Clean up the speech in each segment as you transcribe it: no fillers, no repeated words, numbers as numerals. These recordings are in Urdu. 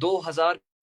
2000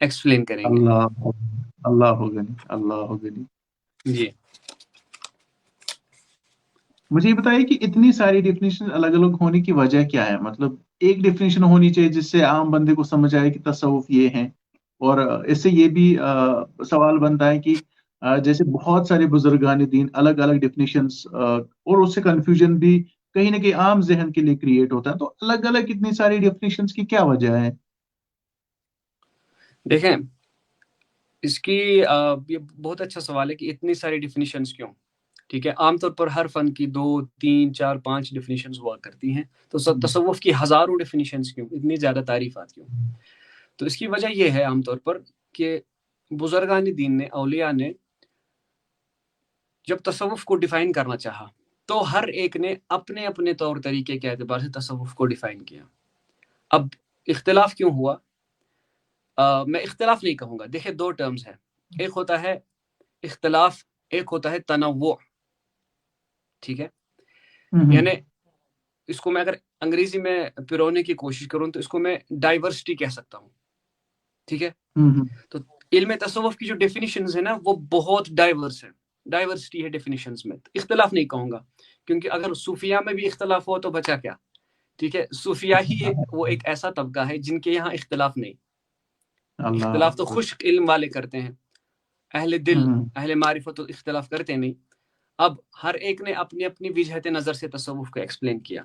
ایکسپلین کریں گے. اللہ ہو گنی. جی مجھے یہ بتائیے کہ اتنی ساری ڈیفینیشن الگ الگ ہونے کی وجہ کیا ہے؟ مطلب ایک ڈیفینیشن ہونی چاہیے جس سے عام بندے کو سمجھ آئے کہ تصوف یہ ہے. اور اس سے یہ بھی سوال بنتا ہے کہ جیسے بہت سارے بزرگان دین الگ الگ ڈیفینیشنس، اور اس سے کنفیوژن بھی کہیں نہ کہیں عام ذہن کے لیے کریٹ ہوتا ہے. تو الگ الگ اتنی ساری ڈیفینیشنس کی کیا وجہ ہے؟ دیکھیں، اس کی یہ بہت اچھا سوال ہے کہ اتنی ساری ڈیفینیشنز کیوں. ٹھیک ہے، عام طور پر ہر فن کی 2 3 4 5 ڈیفینیشنز ہوا کرتی ہیں. تو تصوف کی ہزاروں ڈیفینیشنز کیوں، اتنی زیادہ تعریفات کیوں؟ تو اس کی وجہ یہ ہے عام طور پر کہ بزرگان دین نے، اولیاء نے جب تصوف کو ڈیفائن کرنا چاہا تو ہر ایک نے اپنے اپنے طور طریقے کے اعتبار سے تصوف کو ڈیفائن کیا. اب اختلاف کیوں ہوا؟ میں اختلاف نہیں کہوں گا. دیکھیں، 2 ٹرمز ہیں. ایک ہوتا ہے اختلاف، ایک ہوتا ہے تنوع. ٹھیک ہے، یعنی اس کو میں اگر انگریزی میں پرونے کی کوشش کروں تو اس کو میں ڈائیورسٹی کہہ سکتا ہوں. ٹھیک ہے، تو علم تصوف کی جو ڈیفینیشنز ہیں نا وہ بہت ڈائیورس ہیں. ڈائیورسٹی ہے ڈیفینیشنز میں. اختلاف نہیں کہوں گا، کیونکہ اگر صوفیہ میں بھی اختلاف ہو تو بچا کیا. ٹھیک ہے، صوفیہ ہی وہ ایک ایسا طبقہ ہے جن کے یہاں اختلاف نہیں. اختلاف تو خشک علم والے کرتے ہیں، اہل دل اہل معرفت اختلاف کرتے نہیں. اب ہر ایک نے اپنی اپنی وجہت نظر سے تصوف کو ایکسپلین کیا.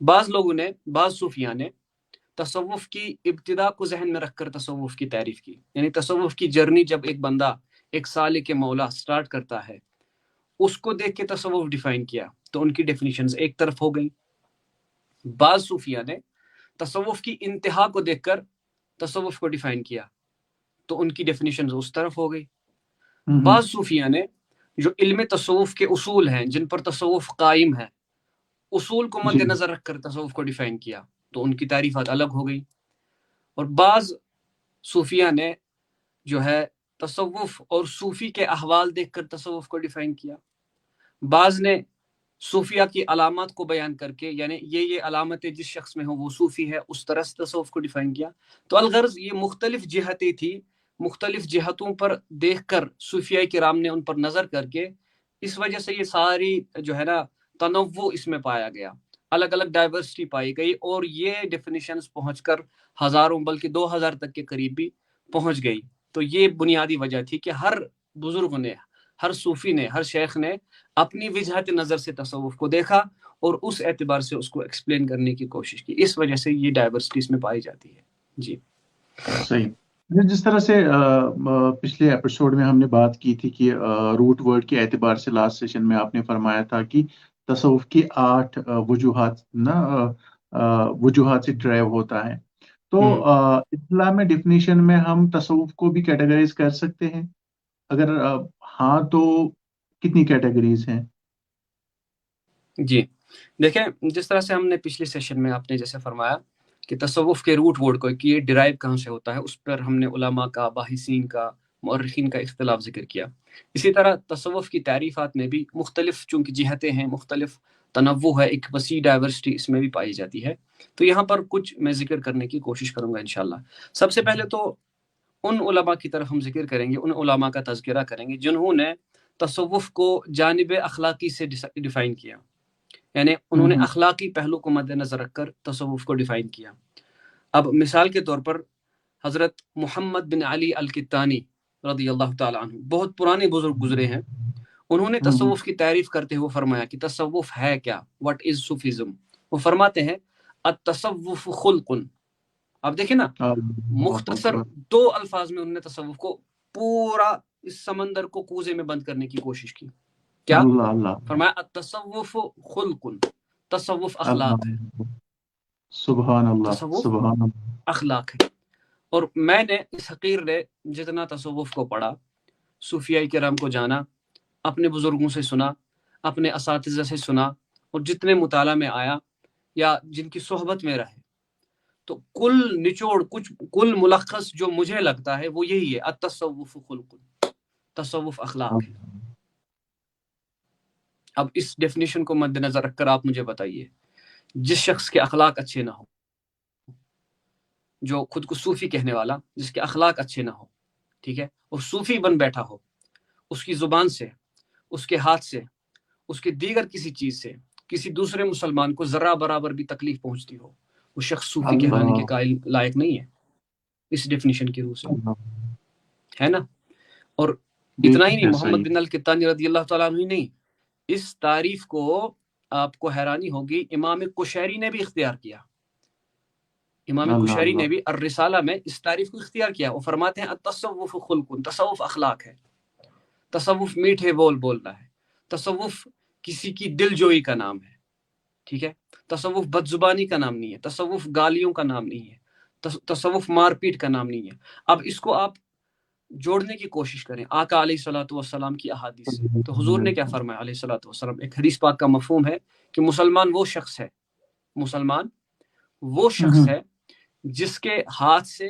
بعض لوگوں نے، بعض صوفیہ نے تصوف کی ابتدا کو ذہن میں رکھ کر تصوف کی تعریف کی. یعنی تصوف کی جرنی جب ایک بندہ ایک سالک مولا سٹارٹ کرتا ہے اس کو دیکھ کے تصوف ڈیفائن کیا تو ان کی ڈیفینیشنز ایک طرف ہو گئی. بعض صوفیہ نے تصوف کی انتہا کو دیکھ کر تصوف کو ڈیفائن کیا تو ان کی ڈیفینیشنز اس طرف ہو گئی. بعض صوفیہ نے جو علم تصوف کے اصول ہیں جن پر تصوف قائم ہے، اصول کو مد نظر رکھ کر تصوف کو ڈیفائن کیا تو ان کی تعریفات الگ ہو گئی. اور بعض صوفیہ نے جو ہے تصوف اور صوفی کے احوال دیکھ کر تصوف کو ڈیفائن کیا. بعض نے صوفیہ کی علامات کو بیان کر کے، یعنی یہ علامتیں جس شخص میں ہوں وہ صوفی ہے، اس طرح سے تصوف کو ڈیفائن کیا. تو الغرض یہ مختلف جہتیں تھی، مختلف جہتوں پر دیکھ کر صوفیہ کرام نے ان پر نظر کر کے اس وجہ سے یہ ساری جو ہے نا تنوع اس میں پایا گیا، الگ الگ ڈائیورسٹی پائی گئی. اور یہ ڈیفینیشنز پہنچ کر ہزاروں بلکہ 2000 تک کے قریب بھی پہنچ گئی. تو یہ بنیادی وجہ تھی کہ ہر بزرگ نے، ہر صوفی نے، ہر شیخ نے اپنی وجہت نظر سے تصوف کو دیکھا اور اس اعتبار سے اس کو ایکسپلین کرنے کی کوشش کی. اس وجہ سے یہ ڈائیورسٹی اس میں پائی جاتی ہے. جی صحیح. جس طرح سے پچھلے ایپیسوڈ میں ہم نے بات کی تھی کہ روٹ ورڈ کے اعتبار سے لاسٹ سیشن میں آپ نے فرمایا تھا کہ تصوف کی 8 وجوہات سے ڈرائیو ہوتا ہے. تو اسلام ڈیفینیشن میں ہم تصوف کو بھی کیٹیگرائز کر سکتے ہیں؟ اگر ہاں تو کتنی کیٹیگریز ہیں؟ جی دیکھیں، جس طرح سے ہم نے پچھلے سیشن میں آپ نے جیسے فرمایا کہ تصوف کے روٹ ورڈ کو کہ یہ ڈرائیو کہاں سے ہوتا ہے، اس پر ہم نے علماء کا، باحثین کا، مؤرخین کا اختلاف ذکر کیا. اسی طرح تصوف کی تعریفات میں بھی مختلف چونکہ جہتیں ہیں، مختلف تنوع ہے، ایک وسیع ڈائیورسٹی اس میں بھی پائی جاتی ہے. تو یہاں پر کچھ میں ذکر کرنے کی کوشش کروں گا انشاءاللہ. سب سے پہلے تو ان علماء کی طرف ہم ذکر کریں گے، ان علماء کا تذکرہ کریں گے جنہوں نے تصوف کو جانب اخلاقی سے ڈیفائن کیا. یعنی انہوں نے اخلاقی پہلو کو مد نظر رکھ کر تصوف کو ڈیفائن کیا. اب مثال کے طور پر حضرت محمد بن علی الکتانی رضی اللہ تعالی عنہ، بہت پرانے بزرگ گزرے ہیں. انہوں نے تصوف کی تعریف کرتے ہوئے فرمایا کہ تصوف ہے کیا، واٹ از صوفیزم. وہ فرماتے ہیں التصوف خلق. اب دیکھیں نا، مختصر 2 الفاظ میں انہوں نے تصوف کو پورا اس سمندر کو کوزے میں بند کرنے کی کوشش کی. کیا فرمایا؟ التصوف خلق، تصوف اخلاق ہے. سبحان اللہ، تصوف سبحان اللہ. اخلاق ہے. اور میں نے اس حقیر نے جتنا تصوف کو پڑھا، صوفیاء کرام کو جانا، اپنے بزرگوں سے سنا، اپنے اساتذہ سے سنا، اور جتنے مطالعہ میں آیا یا جن کی صحبت میں رہے، تو کل نچوڑ، کل ملخص جو مجھے لگتا ہے وہ یہی ہے، التصوف خلق، تصوف اخلاق ہے. اب اس ڈیفینیشن کو مد نظر رکھ کر آپ مجھے بتائیے، جس شخص کے اخلاق اچھے نہ ہو، جو خود کو صوفی کہنے والا، جس کے اخلاق اچھے نہ ہو، ٹھیک ہے، وہ صوفی بن بیٹھا ہو، اس کی زبان سے، اس کے ہاتھ سے، اس کے دیگر کسی چیز سے کسی دوسرے مسلمان کو ذرہ برابر بھی تکلیف پہنچتی ہو، وہ شخص صوفی کہلانے کے اللہ قائل لائق نہیں ہے اس ڈیفینیشن کی روح سے، اللہ ہے نا۔ اور بے اتنا ہی شک نہیں، ایسا محمد ہی بن القطانی رضی اللہ تعالیٰ عنہ ہی نہیں، اس تعریف کو آپ کو حیرانی ہوگی امام کشیری نے بھی اختیار کیا، امام اللہ کشیری نے اللہ بھی الرسالہ میں اس تعریف کو اختیار کیا۔ وہ فرماتے ہیں التصوف خلق، تصوف اخلاق ہے، تصوف میٹھے بول بولنا ہے، تصوف کسی کی دل جوئی کا نام ہے، ٹھیک ہے، تصوف بد زبانی کا نام نہیں ہے، تصوف گالیوں کا نام نہیں ہے، تصوف مار پیٹ کا نام نہیں ہے۔ اب اس کو آپ جوڑنے کی کوشش کریں آقا علیہ الصلوۃ والسلام کی احادیث سے، تو حضور نے کیا فرمایا علیہ الصلوۃ والسلام، ایک حدیث پاک کا مفہوم ہے کہ مسلمان وہ شخص ہے، مسلمان وہ شخص ہے جس کے ہاتھ سے،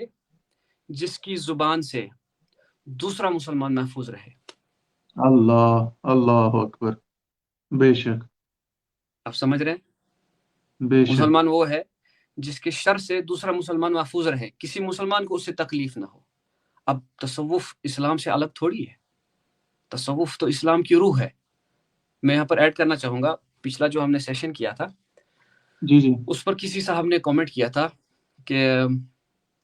جس کی زبان سے دوسرا مسلمان محفوظ رہے۔ اللہ اللہ اکبر، بے شک آپ سمجھ رہے ہیں؟ بے شک مسلمان وہ ہے جس کے شر سے دوسرا مسلمان محفوظ رہے، کسی مسلمان کو اس سے تکلیف نہ ہو۔ اب تصوف اسلام سے الگ تھوڑی ہے، تصوف تو اسلام کی روح ہے۔ میں یہاں پر ایڈ کرنا چاہوں گا، پچھلا جو ہم نے سیشن کیا تھا جی جی اس پر کسی صاحب نے کامنٹ کیا تھا کہ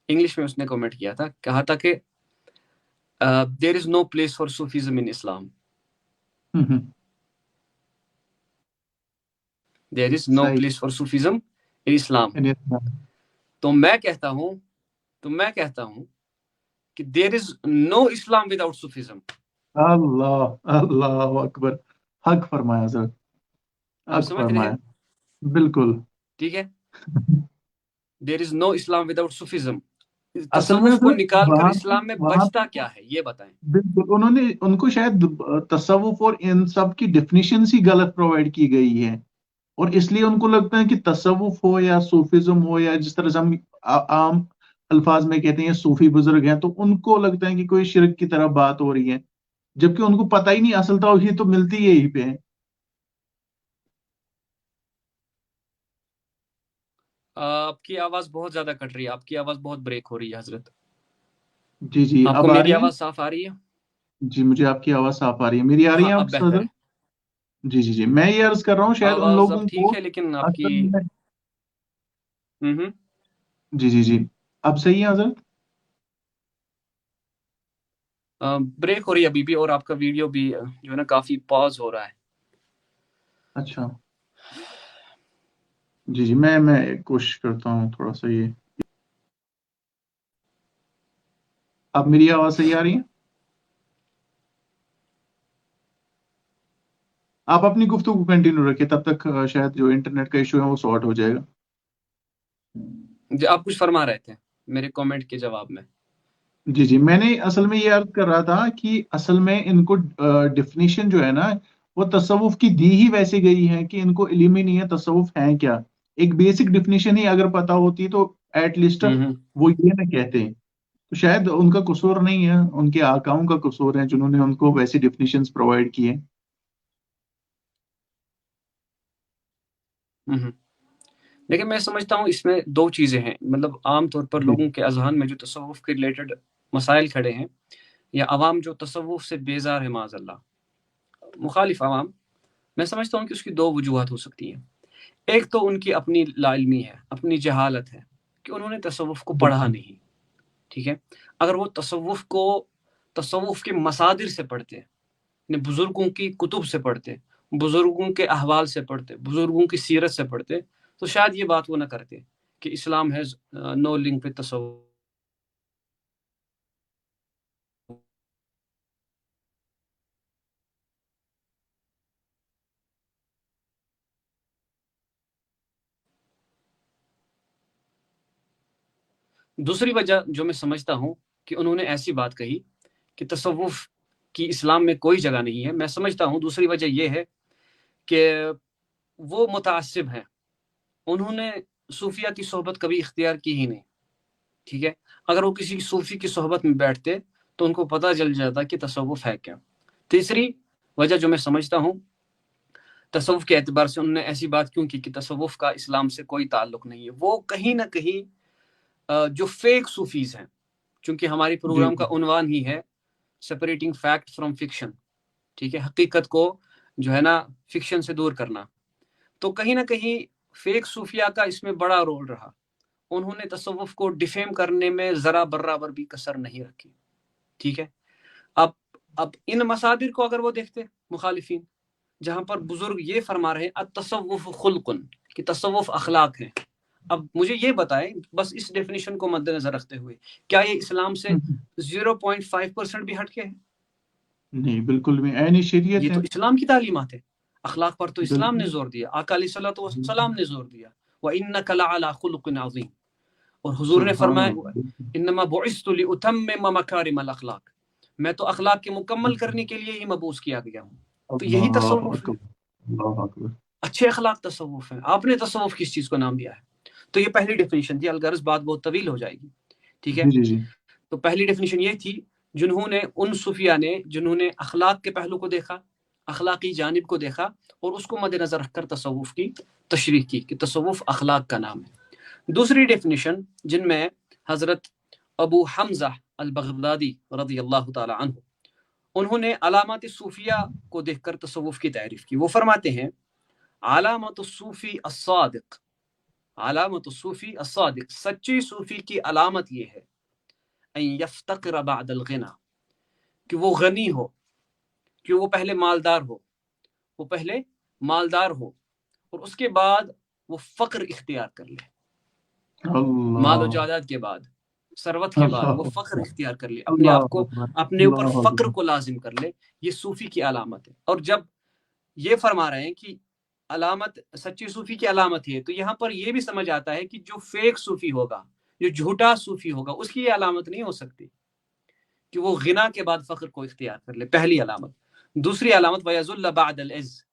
انگلش میں اس نے کامنٹ کیا تھا، کہا تھا کہ دیر از نو پلیس فار صوفیزم ان اسلام، دیر از نو صحیح پلیس فار صوفیزم ان اسلام۔ تو میں کہتا ہوں کہ دیر از نو اسلام وداؤٹ صوفیزم۔ اللہ اللہ اکبر، حق فرمایا حضرت، آپ حق سمجھ رہے فرمایا، ہیں؟ بالکل ٹھیک ہے، دیر از نو اسلام وداؤٹ صوفیزم۔ اصل میں تصوف کو حضرت نکال کر وہاں اسلام میں وہاں بچتا کیا ہے یہ بتائیں۔ بالکل انہوں نے ان کو شاید تصوف اور ان سب کی ڈیفینیشنز ہی غلط پرووائڈ کی گئی ہے، اور اس لیے ان کو لگتا ہے کہ تصوف ہو یا صوفیزم ہو یا جس طرح سے ہم عام الفاظ میں کہتے ہیں صوفی بزرگ ہیں، تو ان کو لگتا ہے کہ کوئی شرک کی طرح بات ہو رہی ہے، جبکہ ان کو پتہ ہی نہیں اصل توحید تو ملتی ہے یہیں پہ ہے۔ آپ کی آواز بہت زیادہ کٹ رہی ہے، آپ کی آواز بہت بریک ہو رہی ہے حضرت۔ جی جی آپ کو اب آ میری رہی ہے؟ آواز صاف آ رہی ہے؟ جی مجھے آپ کی آواز صاف آ رہی ہے، میری آ رہی ہاں ہے آپ اب کو بہتر حضرت؟ ہے، جی جی جی میں یہ عرض کر رہا ہوں شاید ان آواز اب لوگوں کو ٹھیک ہے لیکن آپ کی اصل میں جی جی جی اب صحیح ہے حضرت؟ بریک ہو رہی ہے ابھی بھی، اور آپ کا ویڈیو بھی جو ہے نا کافی پاز ہو رہا ہے۔ اچھا جی جی میں کوشش کرتا ہوں تھوڑا سا یہ، اب میری آواز صحیح آ رہی ہے؟ آپ اپنی گفتگو کنٹینیو رکھیں تب تک شاید جو انٹرنیٹ کا ایشو ہے وہ سارٹ ہو جائے گا۔ جی آپ کچھ فرما رہے تھے میرے کامنٹ کے جواب میں۔ جی جی میں نے اصل میں یہ عرض کر رہا تھا کہ اصل میں ان کو ڈیفینیشن جو ہے نا وہ تصوف کی دی ہی ویسے گئی ہے کہ ان کو علم ہی نہیں ہے تصوف ہے کیا، ایک بیسک ڈیفینیشن ہی اگر پتا ہوتی تو ایٹ لیسٹ وہ یہ نہ کہتے، تو شاید ان کا قصور نہیں ہے، ان کے آقاؤں کا قصور ہے جنہوں نے ان کو ویسی ڈیفینیشنز پرووائڈ کی ہیں۔ لیکن میں سمجھتا ہوں اس میں دو چیزیں ہیں، مطلب عام طور پر جی لوگوں کے اذہان میں جو تصوف کے ریلیٹڈ مسائل کھڑے ہیں، یا عوام جو تصوف سے بیزار ہے معاذ اللہ، مخالف عوام، میں سمجھتا ہوں کہ اس کی دو وجوہات ہو سکتی ہیں۔ ایک تو ان کی اپنی لا علمی ہے، اپنی جہالت ہے کہ انہوں نے تصوف کو پڑھا بالکل نہیں، ٹھیک ہے۔ اگر وہ تصوف کے مصادر سے پڑھتے، یعنی بزرگوں کی کتب سے پڑھتے، بزرگوں کے احوال سے پڑھتے، بزرگوں کی سیرت سے پڑھتے، تو شاید یہ بات وہ نہ کرتے کہ Islam has no link with تصوف۔ دوسری وجہ جو میں سمجھتا ہوں کہ انہوں نے ایسی بات کہی کہ تصوف کی اسلام میں کوئی جگہ نہیں ہے، میں سمجھتا ہوں دوسری وجہ یہ ہے کہ وہ متعصب ہیں، انہوں نے صوفیہ کی صحبت کبھی اختیار کی ہی نہیں، ٹھیک ہے۔ اگر وہ کسی صوفی کی صحبت میں بیٹھتے تو ان کو پتہ چل جاتا کہ تصوف ہے کیا۔ تیسری وجہ جو میں سمجھتا ہوں تصوف کے اعتبار سے انہوں نے ایسی بات کیوں کی کہ تصوف کا اسلام سے کوئی تعلق نہیں ہے، وہ کہیں نہ کہیں جو فیک صوفیز ہیں، چونکہ ہماری پروگرام کا عنوان ہی ہے سپریٹنگ فیکٹ فرام فکشن، ٹھیک ہے، حقیقت کو جو ہے نا فکشن سے دور کرنا، تو کہیں نہ کہیں فیک صوفیہ کا اس میں بڑا رول رہا. انہوں نے تصوف کو ڈیفیم کرنے میں ذرا برابر بھی کسر نہیں رکھی. ٹھیک ہے، اب ان مصادر کو اگر وہ دیکھتے مخالفین، جہاں پر بزرگ یہ فرما رہے ہیں التصوف خلقن، کہ تصوف اخلاق ہے. اب مجھے یہ بتائیں بس اس ڈیفینیشن کو مد نظر رکھتے ہوئے، کیا یہ اسلام سے 0.5% بھی ہٹ کے ہے؟ نہیں، بالکل بھی عین شریعت یہ ہے. تو اسلام کی تعلیمات ہے. اخلاق پر تو اسلام نے بالکل. زور دیا، آقا علیہ الصلوۃ والسلام نے زور دیا، وَإِنَّكَ لَعَلَىٰ خُلُقٍ عَظِيمٍ. اور حضور نے سبحان فرمایا اللہ. انما بعثت لأتمم مکارم الاخلاق، میں تو اخلاق کے مکمل کرنے کے لیے ہی مبعوث کیا گیا ہوں. تو یہی اللہ تصوف ہے، اکبر، اللہ اکبر. اچھے اخلاق تصوف ہیں. آپ نے تصوف کس چیز کو نام دیا ہے؟ تو یہ پہلی ڈیفینیشن تھی، الغرض بات بہت طویل ہو جائے گی. ٹھیک ہے، جی جی. تو پہلی ڈیفینیشن یہ تھی جنہوں نے ان صوفیہ نے جنہوں نے اخلاق کے پہلو کو دیکھا، اخلاقی جانب کو دیکھا، اور اس کو مد نظر رکھ کر تصوف کی تشریح کی کہ تصوف اخلاق کا نام ہے. دوسری ڈیفینیشن جن میں حضرت ابو حمزہ البغدادی رضی اللہ تعالی عنہ، انہوں نے علامات صوفیہ کو دیکھ کر تصوف کی تعریف کی. وہ فرماتے ہیں علامت الصوفی الصادق، علامت الصوفی الصادق، سچی صوفی کی علامت یہ ہے ان یفتقر بعد الغنا، کہ وہ غنی ہو، کہ وہ پہلے مالدار ہو، وہ پہلے مالدار ہو اور اس کے بعد وہ فقر اختیار کر لے. مال و جائیداد کے بعد، ثروت کے بعد وہ فقر اختیار کر لے، اپنے آپ کو اپنے اوپر فقر کو لازم کر لے. یہ صوفی کی علامت ہے. اور جب یہ فرما رہے ہیں کہ علامت سچی صوفی کی علامت ہے، تو یہاں پر یہ بھی سمجھ آتا ہے کہ جو فیک صوفی ہوگا، جو جھوٹا صوفی ہوگا، اس کی یہ علامت نہیں ہو سکتی کہ وہ غنا کے بعد فقر کو اختیار کر لے. پہلی علامت. دوسری علامت وَيَذُلَّ بَعْدَ الْعِزِّ،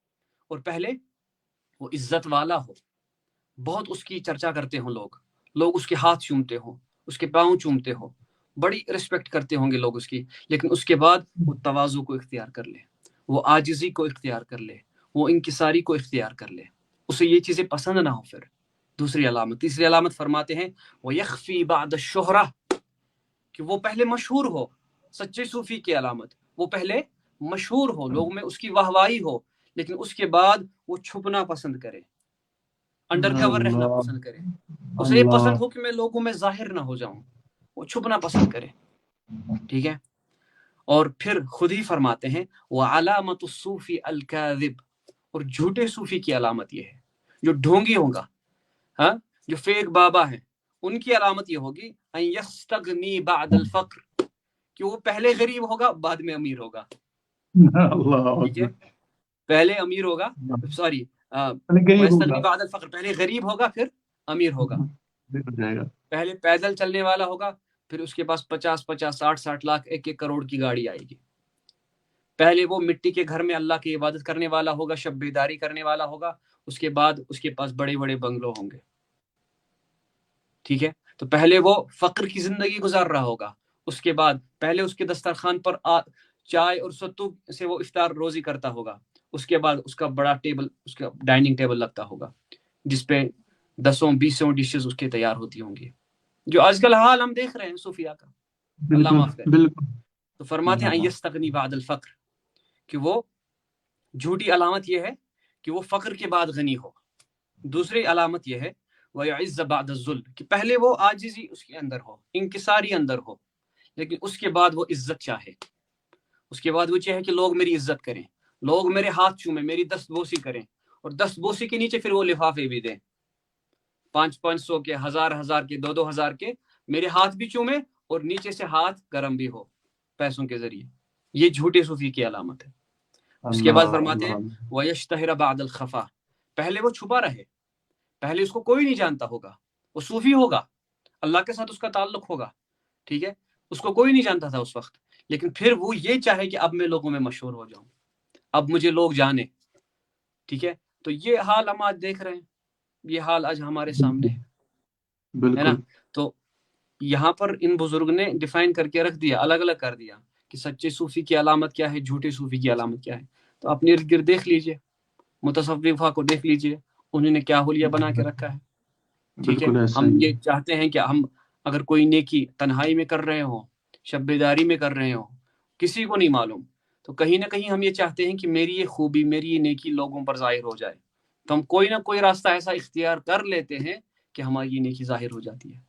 اور پہلے وہ عزت والا ہو، بہت اس کی چرچا کرتے ہوں لوگ اس کے ہاتھ چومتے ہوں، اس کے پاؤں چومتے ہوں، بڑی رسپیکٹ کرتے ہوں گے لوگ اس کی، لیکن اس کے بعد وہ تواضع کو اختیار کر لے، وہ عاجزی کو اختیار کر لے، وہ انکساری کو اختیار کر لے، اسے یہ چیزیں پسند نہ ہو. پھر دوسری علامت. تیسری علامت فرماتے ہیں وَيَخْفِي بَعْدَ الشُّهْرَةِ، کہ وہ پہلے مشہور ہو. سچے صوفی کی علامت وہ پہلے مشہور ہو، لوگوں میں اس کی واہوائی ہو، لیکن اس کے بعد وہ چھپنا پسند کرے، انڈر کور رہنا پسند کرے. اسے یہ پسند ہو کہ میں لوگوں میں ظاہر نہ ہو جاؤں، وہ چھپنا پسند کرے. ٹھیک ہے، اور پھر خود ہی فرماتے ہیں وَعَلَامَةُ الصُّوفِ الْكَاذِبِ، اور جھوٹے صوفی کی علامت یہ ہے، جو ڈھونگی ہوگا، ہاں، جو فیک بابا ہیں، ان کی علامت یہ ہوگی ان یستغنی بعد الفقر، کہ وہ پہلے غریب ہوگا بعد میں امیر ہوگا. ٹھیک ہے، پہلے امیر ہوگا، سوری ویستغنی بعد الفقر، پہلے غریب ہوگا پھر امیر ہوگا. پہلے پیدل چلنے والا ہوگا، پھر اس کے پاس 50 60 لاکھ 1 کروڑ کی گاڑی آئے گی. پہلے وہ مٹی کے گھر میں اللہ کی عبادت کرنے والا ہوگا، شب بیداری کرنے والا ہوگا، اس کے بعد اس کے پاس بڑے بڑے بنگلو ہوں گے. ٹھیک ہے، تو پہلے وہ فقر کی زندگی گزار رہا ہوگا، اس کے بعد پہلے اس کے دسترخوان پر چائے اور ستو سے وہ افطار روزی کرتا ہوگا، اس کے بعد اس کا بڑا ٹیبل، اس کا ڈائننگ ٹیبل لگتا ہوگا جس پہ 10-20 ڈشز اس کے تیار ہوتی ہوں گی، جو آج کل حال ہم دیکھ رہے ہیں صوفیہ کا. اللہ معاف کرے. تو فرماتے ہیں یستغنی بعد الفقر، کہ وہ جھوٹی علامت یہ ہے کہ وہ فقر کے بعد غنی ہو. دوسری علامت یہ ہے وَيَعِزَّ بَعْدَ الذُّلِّ، کہ پہلے وہ عاجزی اس کے اندر ہو، انکساری اندر ہو، لیکن اس کے بعد وہ عزت چاہے. اس کے بعد وہ چاہے کہ لوگ میری عزت کریں، لوگ میرے ہاتھ چومیں، میری دست بوسی کریں، اور دست بوسی کے نیچے پھر وہ لفافے بھی دیں، 500 کے، 1000 کے، 2000 کے، میرے ہاتھ بھی چومیں اور نیچے سے ہاتھ گرم بھی ہو پیسوں کے ذریعے. یہ جھوٹے صوفی کی علامت ہے. اس کے بعد فرماتے ہیں وَيَشْتَهِرَ بَعْدَ الْخَفَا، پہلے وہ چھپا رہے، پہلے اس کو کوئی نہیں جانتا ہوگا، وہ صوفی ہوگا، اللہ کے ساتھ اس کا تعلق ہوگا، ٹھیک ہے، اس کو کوئی نہیں جانتا تھا اس وقت، لیکن پھر وہ یہ چاہے کہ اب میں لوگوں میں مشہور ہو جاؤں، اب مجھے لوگ جانیں. ٹھیک ہے، تو یہ حال ہم آج دیکھ رہے ہیں، یہ حال آج ہمارے سامنے ہے نا. تو یہاں پر ان بزرگ نے ڈیفائن کر کے رکھ دیا، الگ الگ کر دیا کہ سچے صوفی کی علامت کیا ہے، جھوٹے صوفی کی علامت کیا ہے. تو اپنے ارد گرد دیکھ لیجئے، متصوفہ کو دیکھ لیجئے، انہوں نے کیا حلیہ بنا کے رکھا ہے. ٹھیک ہے، ہم یہ چاہتے ہیں کہ ہم اگر کوئی نیکی تنہائی میں کر رہے ہوں، شب بیداری میں کر رہے ہوں، کسی کو نہیں معلوم، تو کہیں نہ کہیں ہم یہ چاہتے ہیں کہ میری یہ خوبی، میری یہ نیکی لوگوں پر ظاہر ہو جائے، تو ہم کوئی نہ کوئی راستہ ایسا اختیار کر لیتے ہیں کہ ہماری یہ نیکی ظاہر ہو جاتی ہے،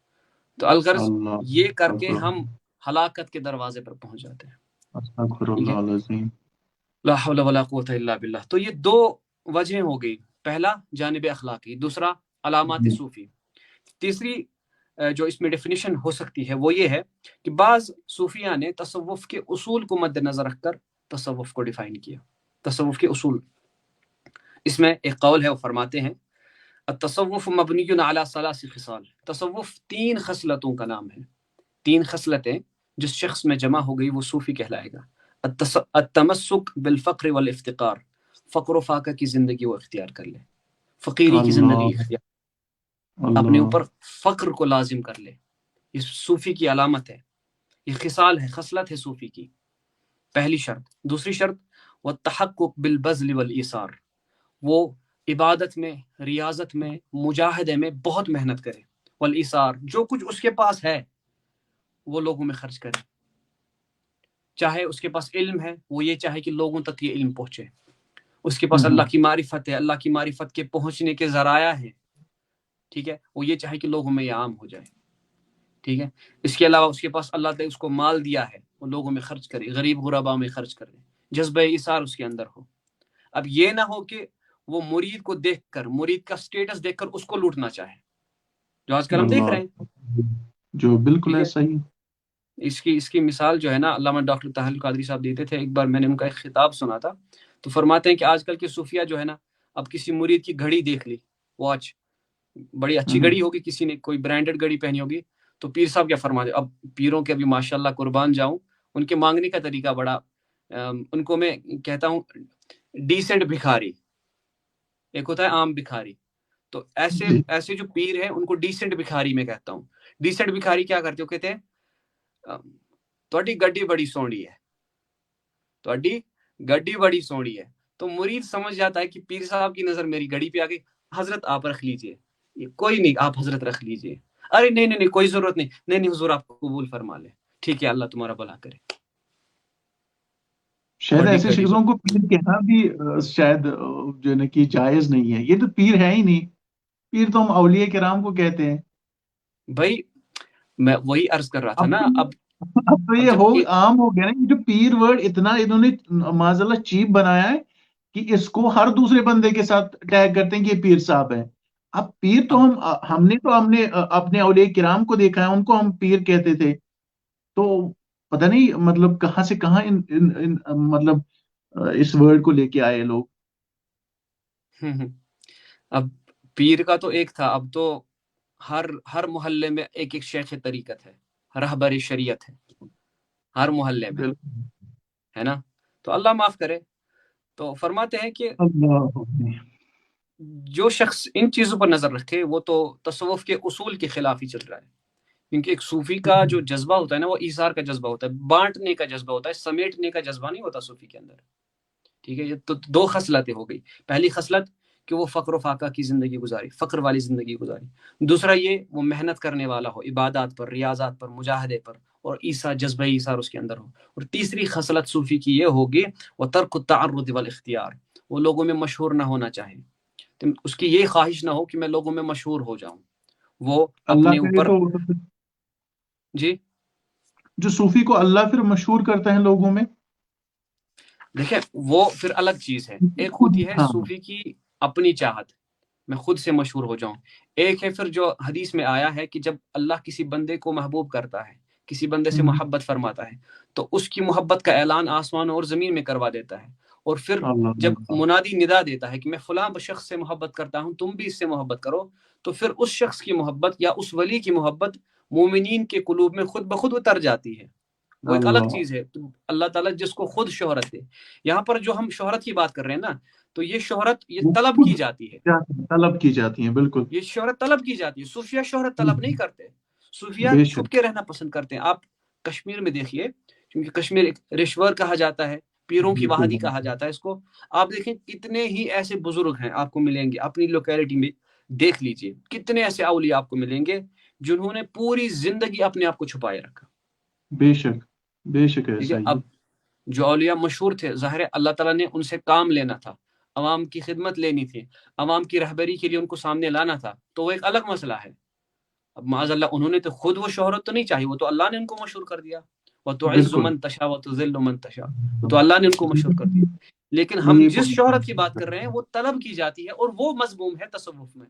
تو الغرض اللہ یہ کر کے اکبر، ہم ہلاکت کے دروازے پر پہنچ جاتے ہیں. استغفر ٹھیک ہے، اللہ العظیم. لا حول ولا قوت الا باللہ. تو یہ دو وجہیں ہو گئی، پہلا جانب اخلاقی، دوسرا علامات جی. صوفی. تیسری جو اس میں ڈیفینیشن ہو سکتی ہے وہ یہ ہے کہ بعض صوفیہ نے تصوف کے اصول کو مد نظر رکھ کر تصوف کو ڈیفائن کیا. تصوف کے اصول، اس میں ایک قول ہے، وہ فرماتے ہیں التصوف مبنی علی ثلاث خصال. تصوف 3 خصلتوں کا نام ہے، 3 خصلتیں جس شخص میں جمع ہو گئی وہ صوفی کہلائے گا. التمسک بالفقر والافتقار، فقر و فاقہ کی زندگی وہ اختیار کر لے، فقیری کی زندگی اللہ اختیار، اپنے اللہ اوپر فقر کو لازم کر لے. یہ صوفی کی علامت ہے، یہ خصال ہے، خصلت ہے صوفی کی، پہلی شرط. دوسری شرط والتحقق بالبذل والایثار، وہ عبادت میں، ریاضت میں، مجاہدے میں بہت محنت کرے. والایثار، جو کچھ اس کے پاس ہے وہ لوگوں میں خرچ کرے، چاہے اس کے پاس علم ہے وہ یہ چاہے کہ لوگوں تک یہ علم پہنچے، اس کے پاس اللہ کی معرفت ہے، اللہ کی معرفت کے پہنچنے کے ذرائع ہیں، ٹھیک ہے، وہ یہ چاہے کہ لوگوں میں یہ عام ہو جائے. ٹھیک ہے، اس کے علاوہ اس کے پاس اللہ نے اس کو مال دیا ہے، وہ لوگوں میں خرچ کرے، غریب غربا میں خرچ کرے، جذبہ ایثار اس کے اندر ہو. اب یہ نہ ہو کہ وہ مرید کو دیکھ کر، مرید کا سٹیٹس دیکھ کر اس کو لوٹنا چاہے، جو آج کل ہم دیکھ رہے ہیں. اللہ، جو بالکل ٹھیک ہے، ایسا ہی. اس کی مثال جو ہے نا، علامہ ڈاکٹر طاہر القادری صاحب دیتے تھے. ایک بار میں نے ان کا ایک خطاب سنا تھا، تو فرماتے ہیں کہ آج کل کے صوفیہ جو ہے نا، اب کسی مرید کی گھڑی دیکھ لی، واچ، بڑی اچھی گھڑی ہوگی، کسی نے کوئی برانڈڈ گھڑی پہنی ہوگی، تو پیر صاحب کیا فرماتے ہیں، اب پیروں کے ابھی ماشاءاللہ قربان جاؤں، ان کے مانگنے کا طریقہ بڑا، ان کو میں کہتا ہوں ڈیسنٹ بھکاری، ایک ہوتا ہے عام بھکاری، تو جی. ایسے جو پیر ہیں ان کو ڈیسنٹ بھکاری میں کہتا ہوں. ڈیسنٹ بھکاری کیا کرتے ہو، کہتے ہیں تہاڈی گڈی بڑی سونی ہے، تہاڈی گڈی بڑی سونی ہے. تو مرید سمجھ جاتا ہے کہ پیر صاحب کی نظر میری گھڑی پہ آ گئی، حضرت آپ رکھ لیجئے، کوئی نہیں آپ حضرت رکھ لیجئے، ارے نہیں کوئی ضرورت نہیں، نہیں حضور آپ کو قبول فرما لے، ٹھیک ہے اللہ تمہارا بھلا کرے. شاید تھوڑی ایسے گڈی شخصوں کو پیر کہنا بھی شاید جو ہے نا کہ جائز نہیں ہے. یہ تو پیر ہے ہی نہیں، پیر تو ہم اولیاء کرام کو کہتے ہیں. بھائی میں وہی عرض کر رہا تھا اب نا. اب تو اب یہ جب عام ہو گیا نا، یہ جو پیر ورڈ اتنا انہوں نے معاذ اللہ چیپ بنایا ہے کہ اس کو ہر دوسرے بندے کے ساتھ ٹیگ کرتے ہیں کہ یہ پیر صاحب ہے. اب پیر تو ہم نے اپنے اولیاء کرام کو دیکھا ہے، ان کو ہم پیر کہتے تھے. تو پتہ نہیں مطلب کہاں سے کہاں مطلب اس ورڈ کو لے کے آئے لوگ. اب پیر کا تو ایک تھا، اب تو ہر محلے میں ایک شیخ طریقت ہے، رہبر شریعت ہے ہر محلے میں، بالکل. ہے نا. تو اللہ معاف کرے. تو فرماتے ہیں کہ اللہ. جو شخص ان چیزوں پر نظر رکھے وہ تو تصوف کے اصول کے خلاف ہی چل رہا ہے. کیونکہ ایک صوفی کا جو جذبہ ہوتا ہے نا، وہ ایثار کا جذبہ ہوتا ہے، بانٹنے کا جذبہ ہوتا ہے، سمیٹنے کا جذبہ نہیں ہوتا صوفی کے اندر. ٹھیک ہے، یہ تو 2 خصلتیں ہو گئی. پہلی خصلت کہ وہ فقر و فاقہ کی زندگی گزاری، فقر والی زندگی گزاری. دوسرا یہ وہ محنت کرنے والا ہو، عبادات پر، ریاضات پر، مجاہدے پر، اور جذبہ ایثار اس کے اندر ہو. اور تیسری خصلت صوفی کی یہ ہوگی وہ ترک التعرض والاختیار، وہ لوگوں میں مشہور نہ ہونا چاہے، اس کی یہ خواہش نہ ہو کہ میں لوگوں میں مشہور ہو جاؤں. وہ اللہ اپنے کے لیے اوپر، تو جی جو صوفی کو اللہ پھر مشہور کرتا ہے لوگوں میں. دیکھیں وہ پھر الگ چیز ہے. ایک ہوتی ہے ہاں. صوفی کی اپنی چاہت، میں خود سے مشہور ہو جاؤں. ایک ہے پھر جو حدیث میں آیا ہے کہ جب اللہ کسی بندے کو محبوب کرتا ہے، کسی بندے سے محبت فرماتا ہے، تو اس کی محبت کا اعلان آسمانوں اور زمین میں کروا دیتا ہے. اور پھر جب اللہ. منادی ندا دیتا ہے کہ میں فلاں شخص سے محبت کرتا ہوں، تم بھی اس سے محبت کرو، تو پھر اس شخص کی محبت یا اس ولی کی محبت مومنین کے قلوب میں خود بخود اتر جاتی ہے. وہ ایک الگ اللہ. چیز ہے. تو اللہ تعالیٰ جس کو خود شہرت دے. یہاں پر جو ہم شہرت کی بات کر رہے ہیں نا، تو یہ شہرت یہ وہ طلب خود کی جاتی ہے، طلب کی جاتی ہیں. بالکل. یہ شہرت طلب کی جاتی ہے. صوفیہ شہرت طلب نہیں کرتے، صوفیہ بے چھپ شک. کے رہنا پسند کرتے ہیں. آپ کشمیر میں دیکھیے، کیونکہ کشمیر ایک رشور کہا جاتا ہے، پیروں کی بالکل. وادی کہا جاتا ہے اس کو. آپ دیکھیں کتنے ہی ایسے بزرگ ہیں آپ کو ملیں گے اپنی لوکیلٹی میں، دیکھ لیجئے کتنے ایسے اولیاء آپ کو ملیں گے جنہوں نے پوری زندگی اپنے آپ کو چھپائے رکھا. بے شک ٹھیک ایسا ہے. ہی اب جو اولیاء مشہور تھے، ظاہر ہے اللہ تعالیٰ نے ان سے کام لینا تھا، عوام کی خدمت لینی تھی، عوام کی رہبری کے لیے ان کو سامنے لانا تھا، تو وہ ایک الگ مسئلہ ہے. اب معاذ اللہ انہوں نے تو خود وہ شہرت تو نہیں چاہی، وہ تو اللہ نے ان کو مشہور کر دیا. وَتُعِزُّ بالکل مَن تَشَاءُ وَتُذِلُّ مَن تَشَاءُ، وہ تو اللہ نے ان کو مشہور کر دیا. لیکن وہ ہم یہ جس شہرت کی بات کر رہے ہیں وہ طلب کی جاتی ہے، اور وہ مذموم ہے تصوف میں.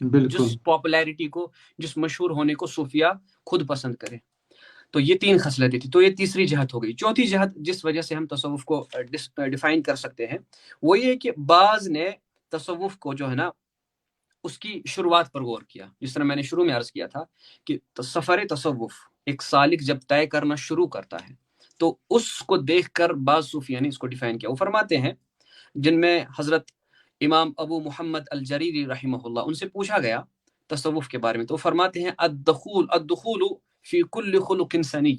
بالکل جس پاپولیرٹی کو، جس مشہور ہونے کو صوفیہ خود پسند کرے. تو یہ 3 خصلتیں تھی. تو یہ تیسری جہت ہو گئی. چوتھی جہت جس وجہ سے ہم تصوف کو ڈیفائن کر سکتے ہیں وہ یہ کہ بعض نے تصوف کو جو ہے نا اس کی شروعات پر غور کیا. جس طرح میں نے شروع میں عرض کیا تھا کہ سفر تصوف ایک سالک جب طے کرنا شروع کرتا ہے تو اس کو دیکھ کر بعض صوفیہ نے اس کو ڈیفائن کیا. وہ فرماتے ہیں، جن میں حضرت امام ابو محمد الجریری رحمہ اللہ، ان سے پوچھا گیا تصوف کے بارے میں، تو وہ فرماتے ہیں الدخول فی کل خلق سنی.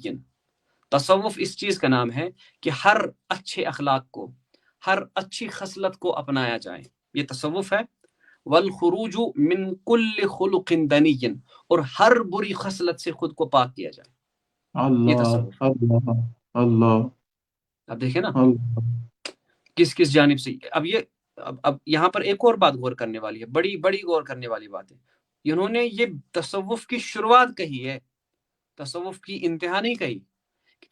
تصوف اس چیز کا نام ہے کہ ہر اچھے اخلاق کو، ہر اچھی خصلت کو اپنایا جائے، یہ تصوف ہے. والخروج من کل خلق دنی، اور ہر بری خصلت سے خود کو پاک کیا جائے، یہ تصوف. اللہ اللہ اللہ اب دیکھیں نا اللہ کس کس جانب سے. اب یہ اب یہاں پر ایک اور بات غور کرنے والی ہے، بڑی بڑی غور کرنے والی بات ہے. انہوں نے یہ تصوف کی شروعات کہی ہے، تصوف کی انتہا نہیں کہی.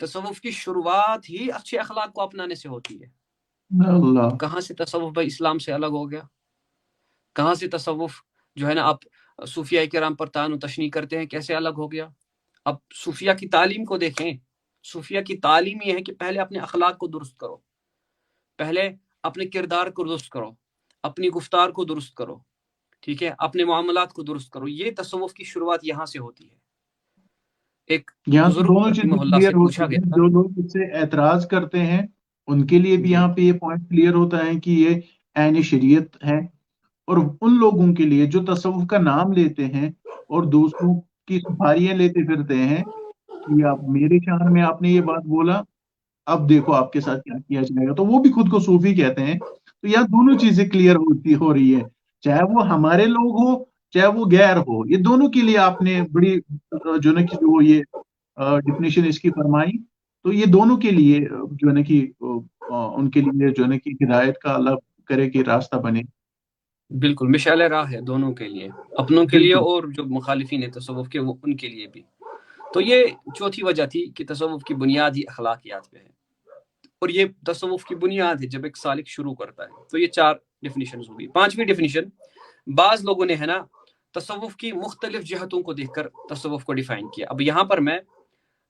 تصوف کی شروعات ہی اچھے اخلاق کو اپنانے سے ہوتی ہے. اللہ کہاں سے تصوف بھائی اسلام سے الگ ہو گیا؟ کہاں سے تصوف جو ہے نا آپ صوفیاء کرام پر طعن و تشنیع کرتے ہیں کیسے الگ ہو گیا؟ اب صوفیاء کی تعلیم کو دیکھیں. صوفیاء کی تعلیم یہ ہے کہ پہلے اپنے اخلاق کو درست کرو، پہلے اپنے کردار کو درست کرو، اپنی گفتار کو درست کرو، ٹھیک ہے، اپنے معاملات کو درست کرو. یہ تصوف کی شروعات یہاں سے ہوتی ہے. ایک یہاں سے بزرگ دونوں چیزیں رحمہ اللہ سے کلیئر ہوتی پوچھا گیا ہیں. تھا. جو لوگ اس سے اعتراض کرتے ہیں ان کے لیے بھی جی یہاں پہ یہ پوائنٹ کلیئر ہوتا ہے کہ یہ عین شریعت ہے، اور ان لوگوں کے لیے جو تصوف کا نام لیتے ہیں اور دوسروں کی سفاریاں لیتے پھرتے ہیں کہ آپ میرے شان میں آپ نے یہ بات بولا، اب دیکھو آپ کے ساتھ کیا کیا جائے گا، تو وہ بھی خود کو صوفی کہتے ہیں. تو یہاں دونوں چیزیں کلیئر ہو رہی ہے، چاہے وہ ہمارے لوگ ہو چاہے وہ غیر ہو، یہ دونوں کے لیے آپ نے بڑی جو ہے کہ جو یہ ڈیفینیشن اس کی فرمائی. تو یہ دونوں کے لیے جو ہے نا کہ ان کے لیے جو ہے نا کہ ہدایت کا اللہ کرے کہ راستہ بنے. بالکل مشعل راہ ہے دونوں کے لیے، اپنوں کے لیے بالکل اور جو مخالفین ہیں تصوف کے وہ ان کے لیے بھی. تو یہ چوتھی وجہ تھی کہ تصوف کی بنیاد ہی اخلاقیات پہ ہے، اور یہ تصوف کی بنیاد ہے جب ایک سالک شروع کرتا ہے. تو یہ 4 ڈیفینیشنز ہوگی. 5ویں ڈیفینیشن، بعض لوگوں نے ہے نا تصوف کی مختلف جہتوں کو دیکھ کر تصوف کو ڈیفائن کیا. اب یہاں پر میں